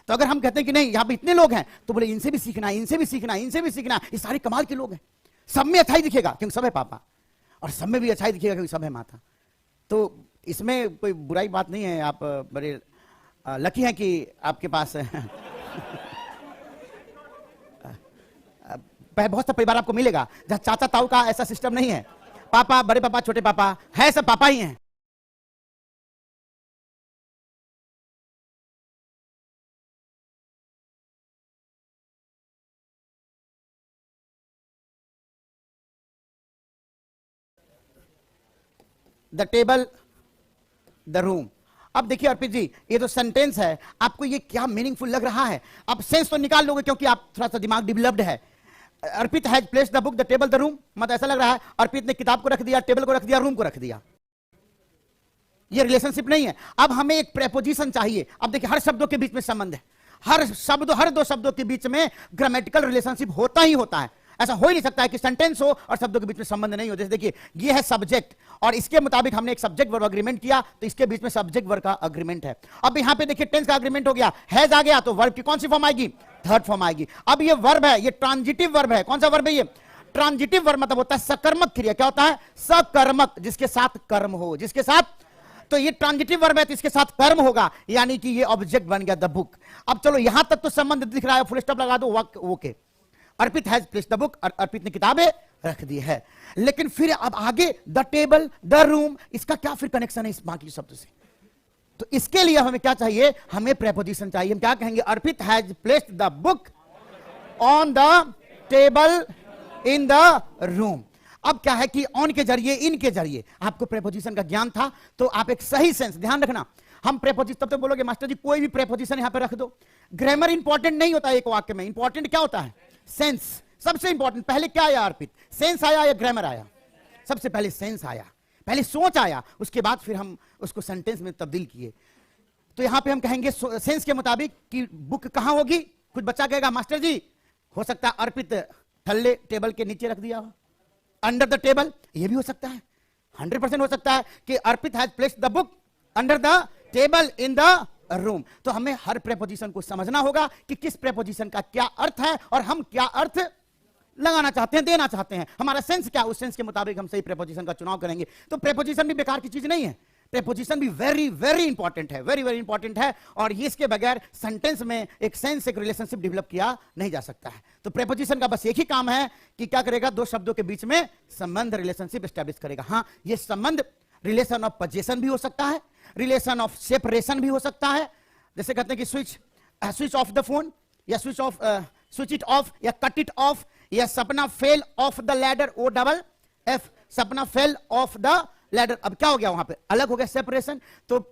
तो अगर हम कहते हैं कि नहीं यहाँ पे इतने लोग हैं, तो बोले इनसे भी सीखना, इनसे भी सीखना, इनसे भी सीखना। ये सारे कमाल के लोग हैं, सब में अच्छाई दिखेगा क्योंकि सब है पापा, और सब में भी अच्छाई दिखेगा क्योंकि सब है माता। तो इसमें कोई बुराई बात नहीं है। आप बड़े लकी हैं कि आपके पास बहुत सा परिवार आपको मिलेगा जहां चाचा ताऊ का ऐसा सिस्टम नहीं है। पापा, बड़े पापा, छोटे पापा है, सब पापा ही हैं। The table, the room. अब देखिए अर्पित जी, ये जो सेंटेंस है आपको ये क्या मीनिंगफुल लग रहा है? आप सेंस तो निकाल लोगे क्योंकि आप थोड़ा सा दिमाग डेवलप्ड है। Arpit has placed the book, the table, the room, मतलब ऐसा लग रहा है अर्पित ने किताब को रख दिया, टेबल को रख दिया, रूम को रख दिया। ये रिलेशनशिप नहीं है। अब हमें एक प्रेपोजिशन चाहिए। अब देखिए हर शब्दों के बीच में संबंध है, हर दो शब्दों के बीच में ग्रामेटिकल रिलेशनशिप होता ही होता है। ऐसा हो ही नहीं सकता है कि सेंटेंस हो और शब्दों के बीच में संबंध नहीं हो। जैसे देखिए ये है सब्जेक्ट, और इसके मुताबिक हमने एक सब्जेक्ट वर्ब अग्रीमेंट किया, तो इसके बीच में सब्जेक्ट वर्ब का अग्रीमेंट है। अब यहां पे देखिए टेंस का अग्रीमेंट हो गया, हैज आ गया तो वर्ब की कौन सी फॉर्म आएगी? थर्ड फॉर्म आएगी। अब ये वर्ब है, ये ट्रांजिटिव वर्ब है। कौन सा वर्ब है ये? ट्रांजिटिव वर्ब मतलब होता है सकर्मक क्रिया। क्या होता है? सकर्मक, जिसके साथ कर्म हो, जिसके साथ। तो ये ट्रांजिटिव वर्ब है तो इसके साथ कर्म होगा, यानी कि ये ऑब्जेक्ट बन गया द बुक। अब चलो यहां तक तो संबंध दिख रहा है, फुल स्टॉप लगा दो, okay. Arpit has placed the book, Arpit ने किताबें रख दी है। लेकिन फिर अब आगे द टेबल, द रूम, इसका क्या फिर कनेक्शन है इस बाकी शब्द से? तो इसके लिए हमें क्या चाहिए, हमें प्रेपोजिशन चाहिए। हम क्या कहेंगे, Arpit has placed the book on the table in the room. अब क्या है कि ऑन के जरिए, इन के जरिए आपको प्रेपोजिशन का ज्ञान था, तो आप एक सही सेंस, ध्यान रखना, हम प्रेपोजिशन, तब तो बोलोगे मास्टर जी कोई भी प्रेपोजिशन यहां पे रख दो। ग्रामर इंपॉर्टेंट नहीं होता एक वाक्य में, इंपॉर्टेंट क्या होता है, सेंस। सबसे इंपॉर्टेंट पहले क्या आया अर्पित, सेंस आया या ग्रामर आया? सबसे पहले सेंस आया, पहले सोच आया, उसके बाद फिर हम उसको सेंटेंस में तब्दील किए। तो यहां पे हम कहेंगे सेंस के मुताबिक कि बुक कहां होगी। कुछ बच्चा कहेगा मास्टर जी हो सकता है अर्पित थल्ले टेबल के नीचे रख दिया हो, अंडर द टेबल, ये भी हो सकता है, 100% हो सकता है कि Arpit has placed the book under the table in the room. तो हमें हर प्रेपोजिशन को समझना होगा कि किस प्रेपोजिशन का क्या अर्थ है और हम क्या अर्थ लगाना चाहते हैं, देना चाहते हैं, हमारा सेंस क्या, उस सेंस के मुताबिक हम सही प्रेपोजिशन का चुनाव करेंगे। तो प्रेपोजिशन भी बेकार की चीज नहीं है, प्रेपोजिशन भी वेरी वेरी इंपॉर्टेंट है, वेरी वेरी इंपॉर्टेंट है, और इसके बगैर सेंटेंस में एक सेंस, एक रिलेशनशिप डेवलप किया नहीं जा सकता है। तो प्रेपोजिशन का बस एक ही काम है कि क्या करेगा, दो शब्दों के बीच में संबंध, रिलेशनशिप एस्टैब्लिश करेगा। हाँ, ये संबंध रिलेशन ऑफ पोजीशन भी हो सकता है, रिलेशन ऑफ सेपरेशन भी हो सकता है। जैसे कहते हैं कि स्विच ऑफ द फोन, या स्विच इट ऑफ, या कट इट ऑफ, या Sapna fell off the ladder, O double F, Sapna fell off the ladder. अब क्या हो गया, वहां पे अलग हो गया, सेपरेशन। तो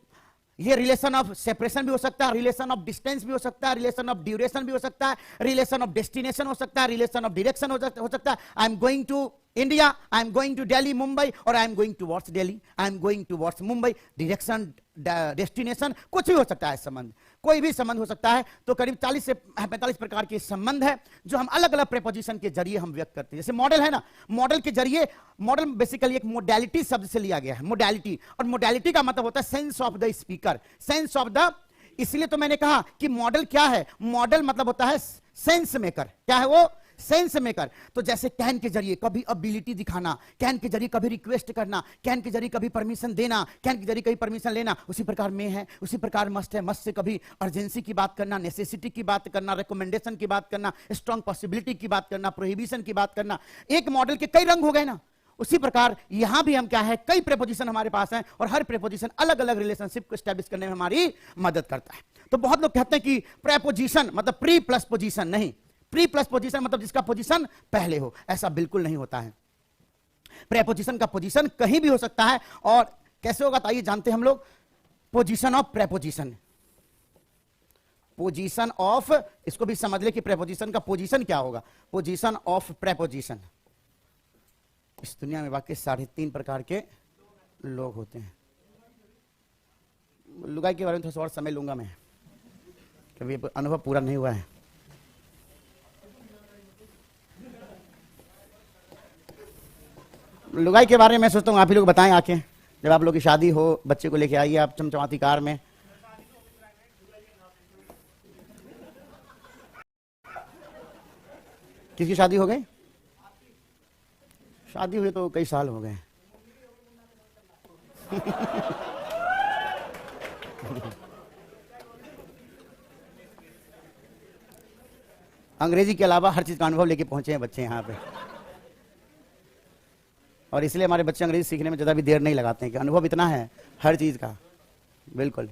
ये रिलेशन ऑफ सेपरेशन भी हो सकता है, रिलेशन ऑफ डिस्टेंस भी हो सकता है, रिलेशन ऑफ ड्यूरेशन भी हो सकता है, रिलेशन ऑफ डेस्टिनेशन हो सकता है, रिलेशन ऑफ डायरेक्शन हो सकता है। I am going to India, I am going to Delhi, Mumbai, और I am going towards Delhi, I am going towards Mumbai. Direction, destination, कुछ भी हो सकता है संबंध, कोई भी संबंध हो सकता है। तो करीब 40 से 45 प्रकार के संबंध है जो हम अलग अलग प्रेपोजिशन के जरिए हम व्यक्त करते हैं। जैसे मॉडल है ना, मॉडल के जरिए, मॉडल बेसिकली एक मोडालिटी शब्द से लिया गया है, मोडालिटी, और मोडालिटी का मतलब होता है sense of the speaker, sense of the, इसलिए तो मैंने कहा कि मॉडल क्या है, मॉडल मतलब होता है सेंस मेकर। क्या है वो, सेंस मेकर। तो जैसे कैन के जरिए कभी एबिलिटी दिखाना, कैन के जरिए कभी रिक्वेस्ट करना, कैन के जरिए कभी परमिशन देना, कैन के जरिए कभी परमिशन लेना, उसी प्रकार में है, उसी प्रकार मस्ट है, मस्ट से कभी अर्जेंसी की बात करना, नेसेसिटी की बात करना, रिकमेंडेशन की बात करना, स्ट्रॉन्ग पॉसिबिलिटी की बात करना, प्रोहिबिशन की बात करना। एक मॉडल के कई रंग हो गए ना, उसी प्रकार यहां भी हम क्या है, कई प्रेपोजिशन हमारे पास हैं, और हर प्रेपोजिशन अलग अलग रिलेशनशिप को एस्टैब्लिश करने में हमारी मदद करता है। तो बहुत लोग कहते हैं कि प्रेपोजिशन मतलब प्री प्लस पोजीशन, नहीं, प्री प्लस पोजीशन मतलब जिसका पोजीशन पहले हो, ऐसा बिल्कुल नहीं होता है। प्रेपोजिशन का पोजीशन कहीं भी हो सकता है। और कैसे होगा, आइए जानते हैं हम लोग। Position of preposition, position of, इसको भी समझ ले कि प्रेपोजिशन का पोजीशन क्या होगा। पोजीशन ऑफ प्रेपोजिशन, इस दुनिया में वाकई 3.5 प्रकार के लोग होते हैं। लुगाई के बारे में थोड़ा सा और समय लूंगा मैं, कभी अनुभव पूरा नहीं हुआ है। लुगाई के बारे में सोचता हूँ आप ही लोग बताएं आके, जब आप लोग की शादी हो, बच्चे को लेके आइए आप चमचमाती कार में। किसकी शादी हो गई? शादी हुए तो कई साल हो गए। अंग्रेजी के अलावा हर चीज का अनुभव लेके पहुंचे हैं बच्चे यहाँ पे, और इसलिए हमारे बच्चे अंग्रेजी सीखने में ज़्यादा भी देर नहीं लगाते हैं कि अनुभव इतना है हर चीज़ का। बिल्कुल।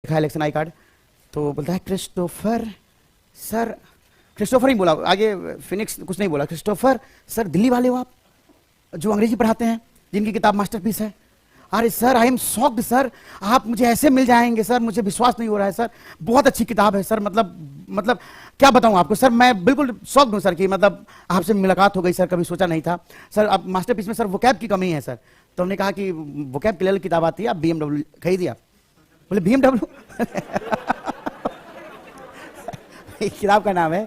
देखा इलेक्शन आई कार्ड, तो बोलता है क्रिस्टोफर सर, क्रिस्टोफर ही बोला, आगे फिनिक्स कुछ नहीं बोला, क्रिस्टोफर सर दिल्ली वाले हो आप जो अंग्रेजी पढ़ाते हैं, जिनकी किताब मास्टरपीस है? अरे sir I am shocked sir, आप मुझे ऐसे मिल जाएंगे सर, मुझे विश्वास नहीं हो रहा है सर, बहुत अच्छी किताब है सर, मतलब क्या बताऊं आपको सर, मैं बिल्कुल शॉक्ड हूं सर कि मतलब आपसे मुलाकात हो गई सर, कभी सोचा नहीं था सर। अब मास्टरपीस में सर वोकैब की कमी है सर। तो हमने कहा कि वोकैब के लिए किताब आती है, आप BMW खरीदिए। आप बोले BMW किताब का नाम है,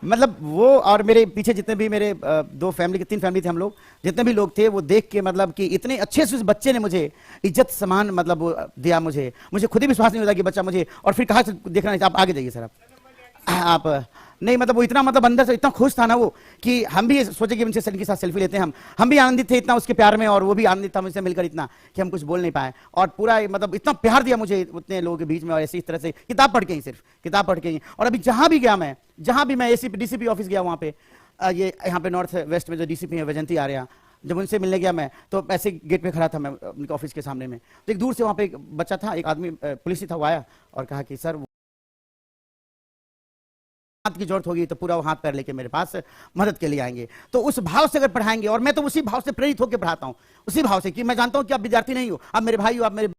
मतलब वो और मेरे पीछे जितने भी मेरे दो फैमिली के 3 फैमिली थे हम लोग, जितने भी लोग थे वो देख के मतलब कि इतने अच्छे से उस बच्चे ने मुझे इज्जत समान मतलब दिया, मुझे खुद ही विश्वास नहीं होता कि बच्चा मुझे, और फिर कहा देखना नहीं, आप आगे जाइए सर, आप नहीं, मतलब वो इतना मतलब अंदर से इतना खुश था ना वो, कि हम भी सोचे कि उनसे के साथ सेल्फी लेते हैं, हम भी आनंदित थे इतना उसके प्यार में, और वो भी आनंदित था मुझसे मिलकर इतना कि हम कुछ बोल नहीं पाए, और पूरा मतलब इतना प्यार दिया मुझे उतने लोगों के बीच में, और ऐसी इस तरह से किताब पढ़ के ही, सिर्फ किताब पढ़ के ही। और अभी जहां भी गया मैं, जहां भी मैं DCP ऑफिस गया, वहां पे ये यहाँ पे नॉर्थ वेस्ट में जो DCP है वैजंती आर्या, जब उनसे मिलने गया मैं, तो ऐसे गेट पे खड़ा था मैं उनके ऑफिस के सामने में, तो एक दूर से वहां पे एक बच्चा था, एक आदमी पुलिस था, वो आया और कहा कि सर हाथ की जरूरत होगी तो पूरा वो हाथ पैर लेके मेरे पास मदद के लिए आएंगे। तो उस भाव से अगर पढ़ाएंगे, और मैं तो उसी भाव से प्रेरित होकर पढ़ाता हूं, उसी भाव से कि मैं जानता हूं कि आप विद्यार्थी नहीं हो, आप मेरे भाई हो, आप मेरे,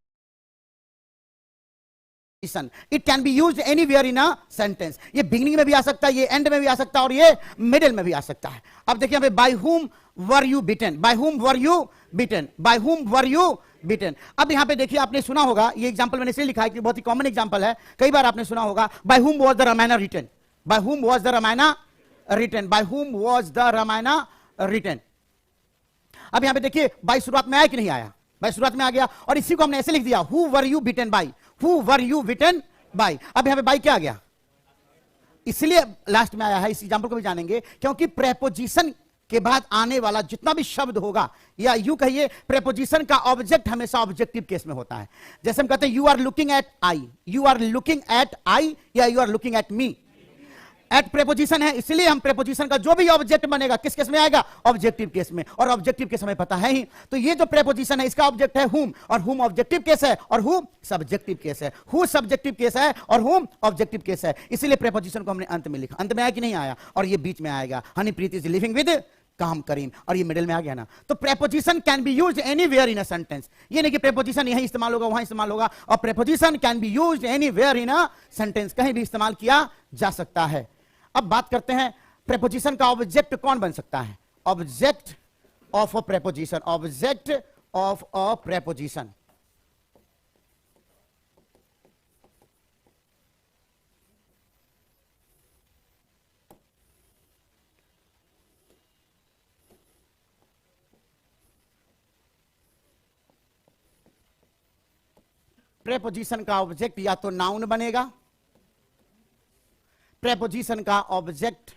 it can be used anywhere in a sentence. ये बिगिनिंग में भी आ सकता है, ये एंड में भी आ सकता है, और ये मिडिल में भी आ सकता है। अब देखिए यहाँ पे by whom were you bitten, by whom were you bitten, by whom were you बिटन। अब यहाँ पे देखिए, आपने सुना होगा, ये एग्जांपल मैंने इसलिए लिखा है कि बहुत ही कॉमन एग्जांपल है, कई बार आपने सुना होगा, by whom was the Ramayana written, by whom was the Ramayana written, by whom was the Ramayana written। अब यहां पे देखिए बाय शुरुआत में आया कि नहीं आया, बाय शुरुआत में आ गया, और इसी को हमने ऐसे लिख दिया, who were you bitten by, who were you bitten by। अब यहां पे बाय क्या आ गया, इसलिए लास्ट में आया है, इस एग्जांपल को भी जानेंगे, क्योंकि प्रेपोजिशन के बाद आने वाला जितना भी शब्द होगा, या यूं कहिए प्रेपोजिशन का ऑब्जेक्ट हमेशा ऑब्जेक्टिव केस में होता है। जैसे हम कहते हैं you are looking at I, you are looking at I, या you are looking at me, at preposition है, इसलिए हम प्रेपोजिशन का जो भी ऑब्जेक्ट बनेगा किस केस में आएगा, ऑब्जेक्टिव केस में, और ऑब्जेक्टिव केस हमें पता है ही। तो ये जो प्रेपोजिशन है इसका ऑब्जेक्ट है हुम, और हुम ऑब्जेक्टिव केस है, और हुम सब्जेक्टिव केस है, हु सब्जेक्टिव केस है और हुम ऑब्जेक्टिव केस है, इसीलिए प्रेपोजिशन को हमने अंत में लिखा। अंत में आया कि नहीं आया, और ये बीच में आएगा, हनीप्रीत इज लिविंग विद काम करीम, और ये मिडिल में आ गया ना। तो preposition can be used anywhere in a sentence, ये नहीं कि प्रेपोजिशन यहीं इस्तेमाल होगा वहां इस्तेमाल होगा, और preposition can be used anywhere in a sentence, कहीं भी इस्तेमाल किया जा सकता है। अब बात करते हैं प्रेपोजिशन का ऑब्जेक्ट कौन बन सकता है, object of a preposition, object of a preposition. Preposition का ऑब्जेक्ट या तो नाउन बनेगा, प्रेपोजिशन का ऑब्जेक्ट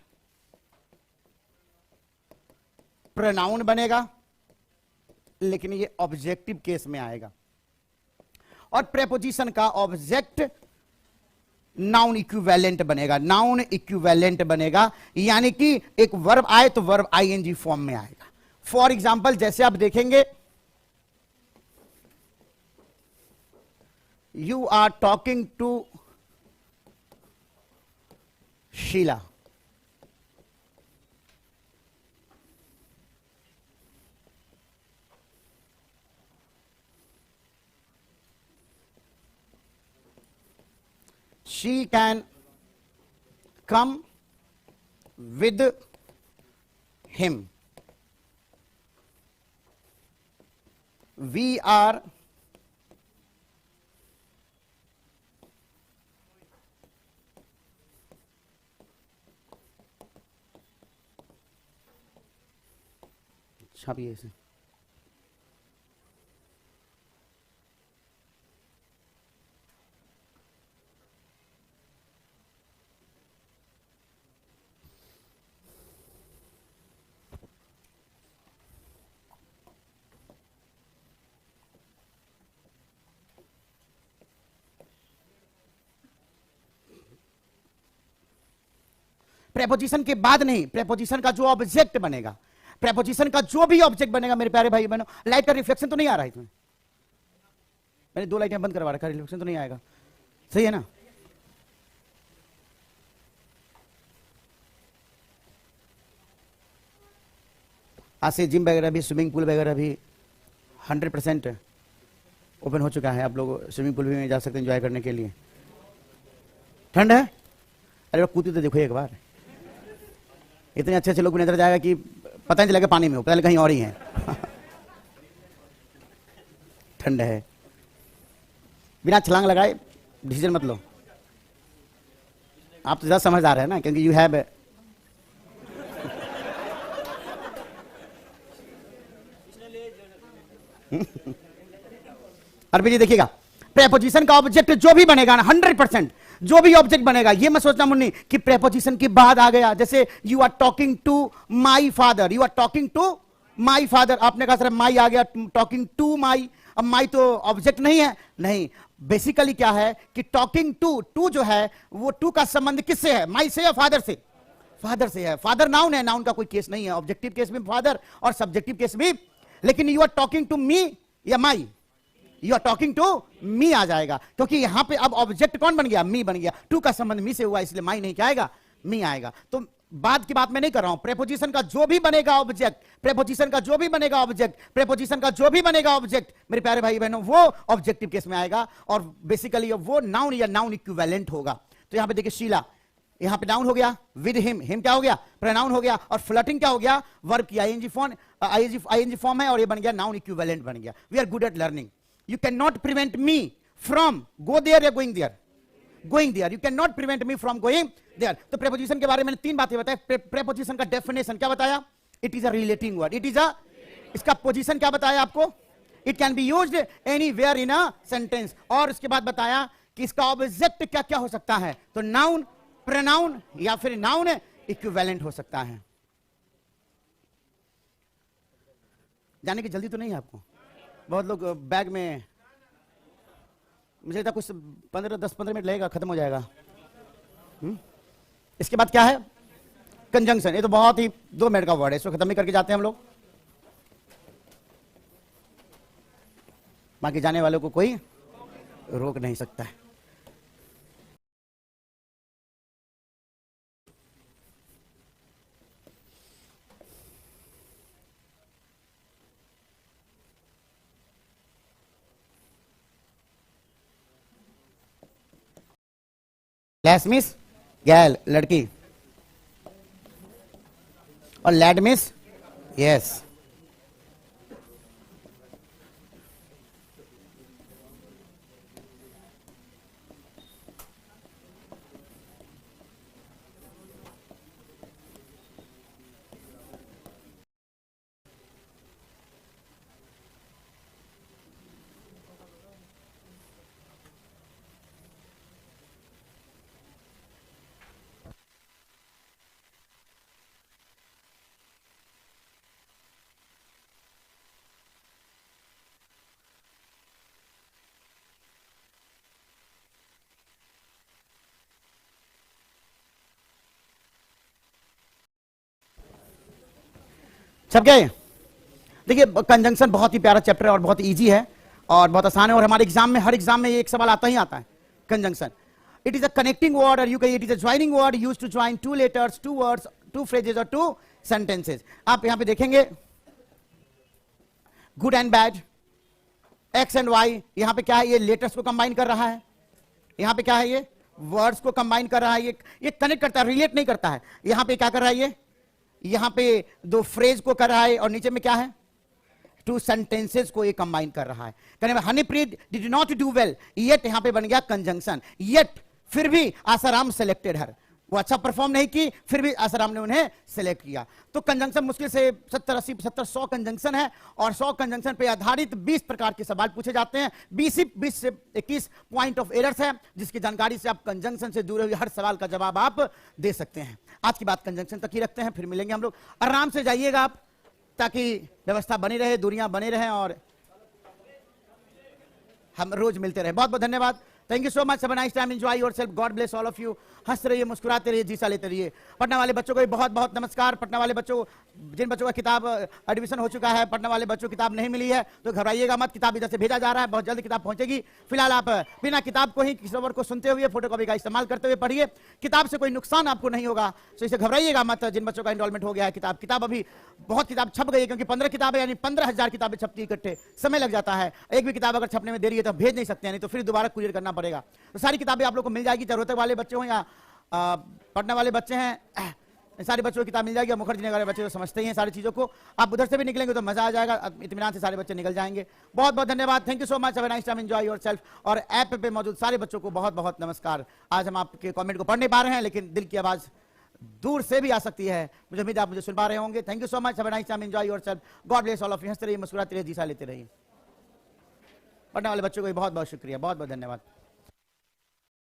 प्रोनाउन बनेगा, लेकिन ये ऑब्जेक्टिव केस में आएगा, और प्रेपोजिशन का ऑब्जेक्ट नाउन इक्विवेलेंट बनेगा, नाउन इक्विवेलेंट बनेगा, यानी कि एक वर्ब आए तो वर्ब आईएनजी फॉर्म में आएगा। फॉर एग्जाम्पल जैसे आप देखेंगे, you are talking to Sheela, she can come with him, we are छापिए इसे, प्रेपोजिशन के बाद नहीं, प्रेपोजिशन का जो ऑब्जेक्ट बनेगा, प्रेपोजिशन का जो भी ऑब्जेक्ट बनेगा मेरे प्यारे भाई बहनों। लाइट का रिफ्लेक्शन तो नहीं आ रहा है इसमें, मैंने 2 लाइटें बंद करवा रखा, रिफ्लेक्शन तो नहीं आएगा, सही है ना? आज से जिम वगैरह भी, स्विमिंग पूल वगैरह भी 100% ओपन हो चुका है। आप लोग स्विमिंग पूल भी जा सकते हैं एंजॉय करने के लिए। ठंड है? अरे कूदते तो देखो एक बार, इतने अच्छे अच्छे लोग भी नजर जाएगा कि पता नहीं चलेगा पानी में हो, पता कहीं और ही है। ठंड है, बिना छलांग लगाए डिसीजन मत लो। आप तो ज्यादा समझदार है ना, क्योंकि यू हैव अरबी जी देखिएगा, प्रेपोजिशन का ऑब्जेक्ट जो भी बनेगा ना, 100% जो भी ऑब्जेक्ट बनेगा, ये मत सोचना मुन्नी कि प्रेपोजिशन के बाद आ गया। जैसे you are talking to my father, you are talking to my father, आपने कहा सर माई आ गया, टॉकिंग टू माई। अब माई तो ऑब्जेक्ट नहीं है, नहीं। बेसिकली क्या है कि टॉकिंग टू, टू जो है वो टू का संबंध किससे है? माई से या फादर से? फादर से है। फादर नाउन है, नाउन का कोई केस नहीं है, ऑब्जेक्टिव केस में फादर और सब्जेक्टिव केस में। लेकिन you are talking to me या my, you are talking to me आ जाएगा, क्योंकि यहां पे अब ऑब्जेक्ट कौन बन गया? मी बन गया। टू का संबंध मी से हुआ, इसलिए माई नहीं क्या आएगा? मी आएगा। तो बाद की बात मैं नहीं कर रहा हूं। प्रेपोजिशन का जो भी बनेगा ऑब्जेक्ट, प्रेपोजिशन का जो भी बनेगा ऑब्जेक्ट, प्रेपोजिशन का जो भी बनेगा ऑब्जेक्ट, मेरे प्यारे भाई बहनों, वो ऑब्जेक्टिव केस में आएगा और बेसिकली वो नाउन या नाउन इक्विवेलेंट होगा। तो यहां पे देखिए शीला, यहां पे नाउन हो गया, विद हिम, हिम क्या हो गया? प्रोनाउन हो गया। और फ्लर्टिंग क्या हो गया? वर्ब की आईएनजी फॉर्म, आईएनजी फॉर्म है और ये बन गया नाउन इक्विवेलेंट बन गया। We are good at learning. You cannot prevent me from go there या going there, going there. You cannot prevent me from going there. तो preposition के बारे में मैंने 3 बातें बताई। preposition का definition क्या बताया? It is a relating word. It is a, इसका position क्या बताया आपको? It can be used anywhere in a sentence. और उसके बाद बताया कि इसका object क्या क्या हो सकता है? तो noun, pronoun या फिर noun equivalent हो सकता है। जाने की जल्दी तो नहीं है आपको? बहुत लोग बैग में, मुझे था कुछ 10-15 मिनट लगेगा, खत्म हो जाएगा। इसके बाद क्या है? कंजंक्शन। ये तो बहुत ही 2 मिनट का वर्ड है, इसको खत्म ही करके जाते हैं हम लोग। बाकी जाने वालों को कोई रोक नहीं सकता है। लैस मिस गैल, लड़की, और लैड मिस यस। सब गए? देखिए कंजंक्शन बहुत ही प्यारा चैप्टर है और बहुत इजी है और बहुत आसान है, और हमारे एग्जाम में, हर एग्जाम में ये एक सवाल आता ही आता है। Conjunction, it is a connecting word और you can, it is a joining word used to join 2 letters, 2 words, 2 phrases और 2 सेंटेंसेस। आप यहां पे देखेंगे good and bad, X and Y, यहां पे क्या है? ये लेटर्स को कंबाइन कर रहा है। यहां पे क्या है? ये वर्ड्स को कंबाइन कर रहा है। ये कनेक्ट करता है, रिलेट नहीं करता है। यहां पे क्या कर रहा है? ये यहां पे 2 फ्रेज को कर रहा है और नीचे में क्या है? 2 सेंटेंसेस को ये कंबाइन कर रहा है। कहने में Honeypreet did not do well, yet यहां पे बन गया कंजंक्शन। येट, फिर भी आसाराम सेलेक्टेड हर, वो अच्छा परफॉर्म नहीं की, फिर भी आसाराम ने उन्हें सेलेक्ट किया। तो कंजंक्शन मुश्किल से 70, 80, 70, 100 कंजंक्शन है और 100 कंजंक्शन पे आधारित 20 प्रकार के सवाल पूछे जाते हैं। 20 से 21 पॉइंट ऑफ एरर्स है, जिसकी जानकारी से आप कंजंक्शन से जुड़े हुए हर सवाल का जवाब आप दे सकते हैं। आज की बात कंजंक्शन तक ही रखते हैं, फिर मिलेंगे हम लोग। आराम से जाइएगा आप, ताकि व्यवस्था बनी रहे, दूरियां बनी रहे और हम रोज मिलते रहे। बहुत बहुत धन्यवाद। Thank you so much, have a nice time, enjoy yourself, God bless all of you. हंसते रहिए, मुस्कुराते रहिए, जीसा लेते रहिए। पढ़ने वाले बच्चों को भी बहुत बहुत नमस्कार। पढ़ने वाले बच्चों, जिन बच्चों का किताब एडमिशन हो चुका है, पढ़ने वाले बच्चों को किताब नहीं मिली है तो घबराइएगा मत, किताब इधर से भेजा जा रहा है, बहुत जल्द किताब पहुंचेगी। फिलहाल आप बिना किताब को ही किसी और को सुनते हुए, फोटोकॉपी का इस्तेमाल करते हुए पढ़िए, किताब से कोई नुकसान आपको नहीं होगा, तो इसे घबराइएगा मत। जिन बच्चों का एनरोलमेंट हो गया है, किताब अभी बहुत किताब छप गई है, क्योंकि 15 किताबें यानी 15,000 किताबें छपती इकट्ठे, समय लग जाता है। एक भी किताब अगर छपने में देरी है तो भेज नहीं सकते, नहीं तो फिर दोबारा कुरियर करना पड़ेगा। तो सारी किताबें आप लोग को मिल जाएगी, जरूरत वाले बच्चे हों या पढ़ने वाले बच्चे हैं, सारे बच्चों की किताब मिल जाएगी। मुखर्जी नगर वाले बच्चे तो समझते ही हैं सारी चीज़ों को। आप उधर से भी निकलेंगे तो मजा आ जाएगा, इत्मीनान से सारे बच्चे निकल जाएंगे। बहुत बहुत धन्यवाद, thank you so much, have a nice time, enjoy yourself. और ऐप पे मौजूद सारे बच्चों को बहुत बहुत नमस्कार। आज हम आपके कमेंट को पढ़ नहीं पा रहे हैं, लेकिन दिल की आवाज़ दूर से भी आ सकती है, मुझे उम्मीद है आप मुझे सुन पा रहे होंगे। Thank you so much, have a nice time, enjoy yourself, God bless all of you. हंसते रहिए, मुस्कुराते रहिए, जीसा लेते रहिए। पढ़ने वाले बच्चों को भी बहुत बहुत शुक्रिया, बहुत बहुत धन्यवाद।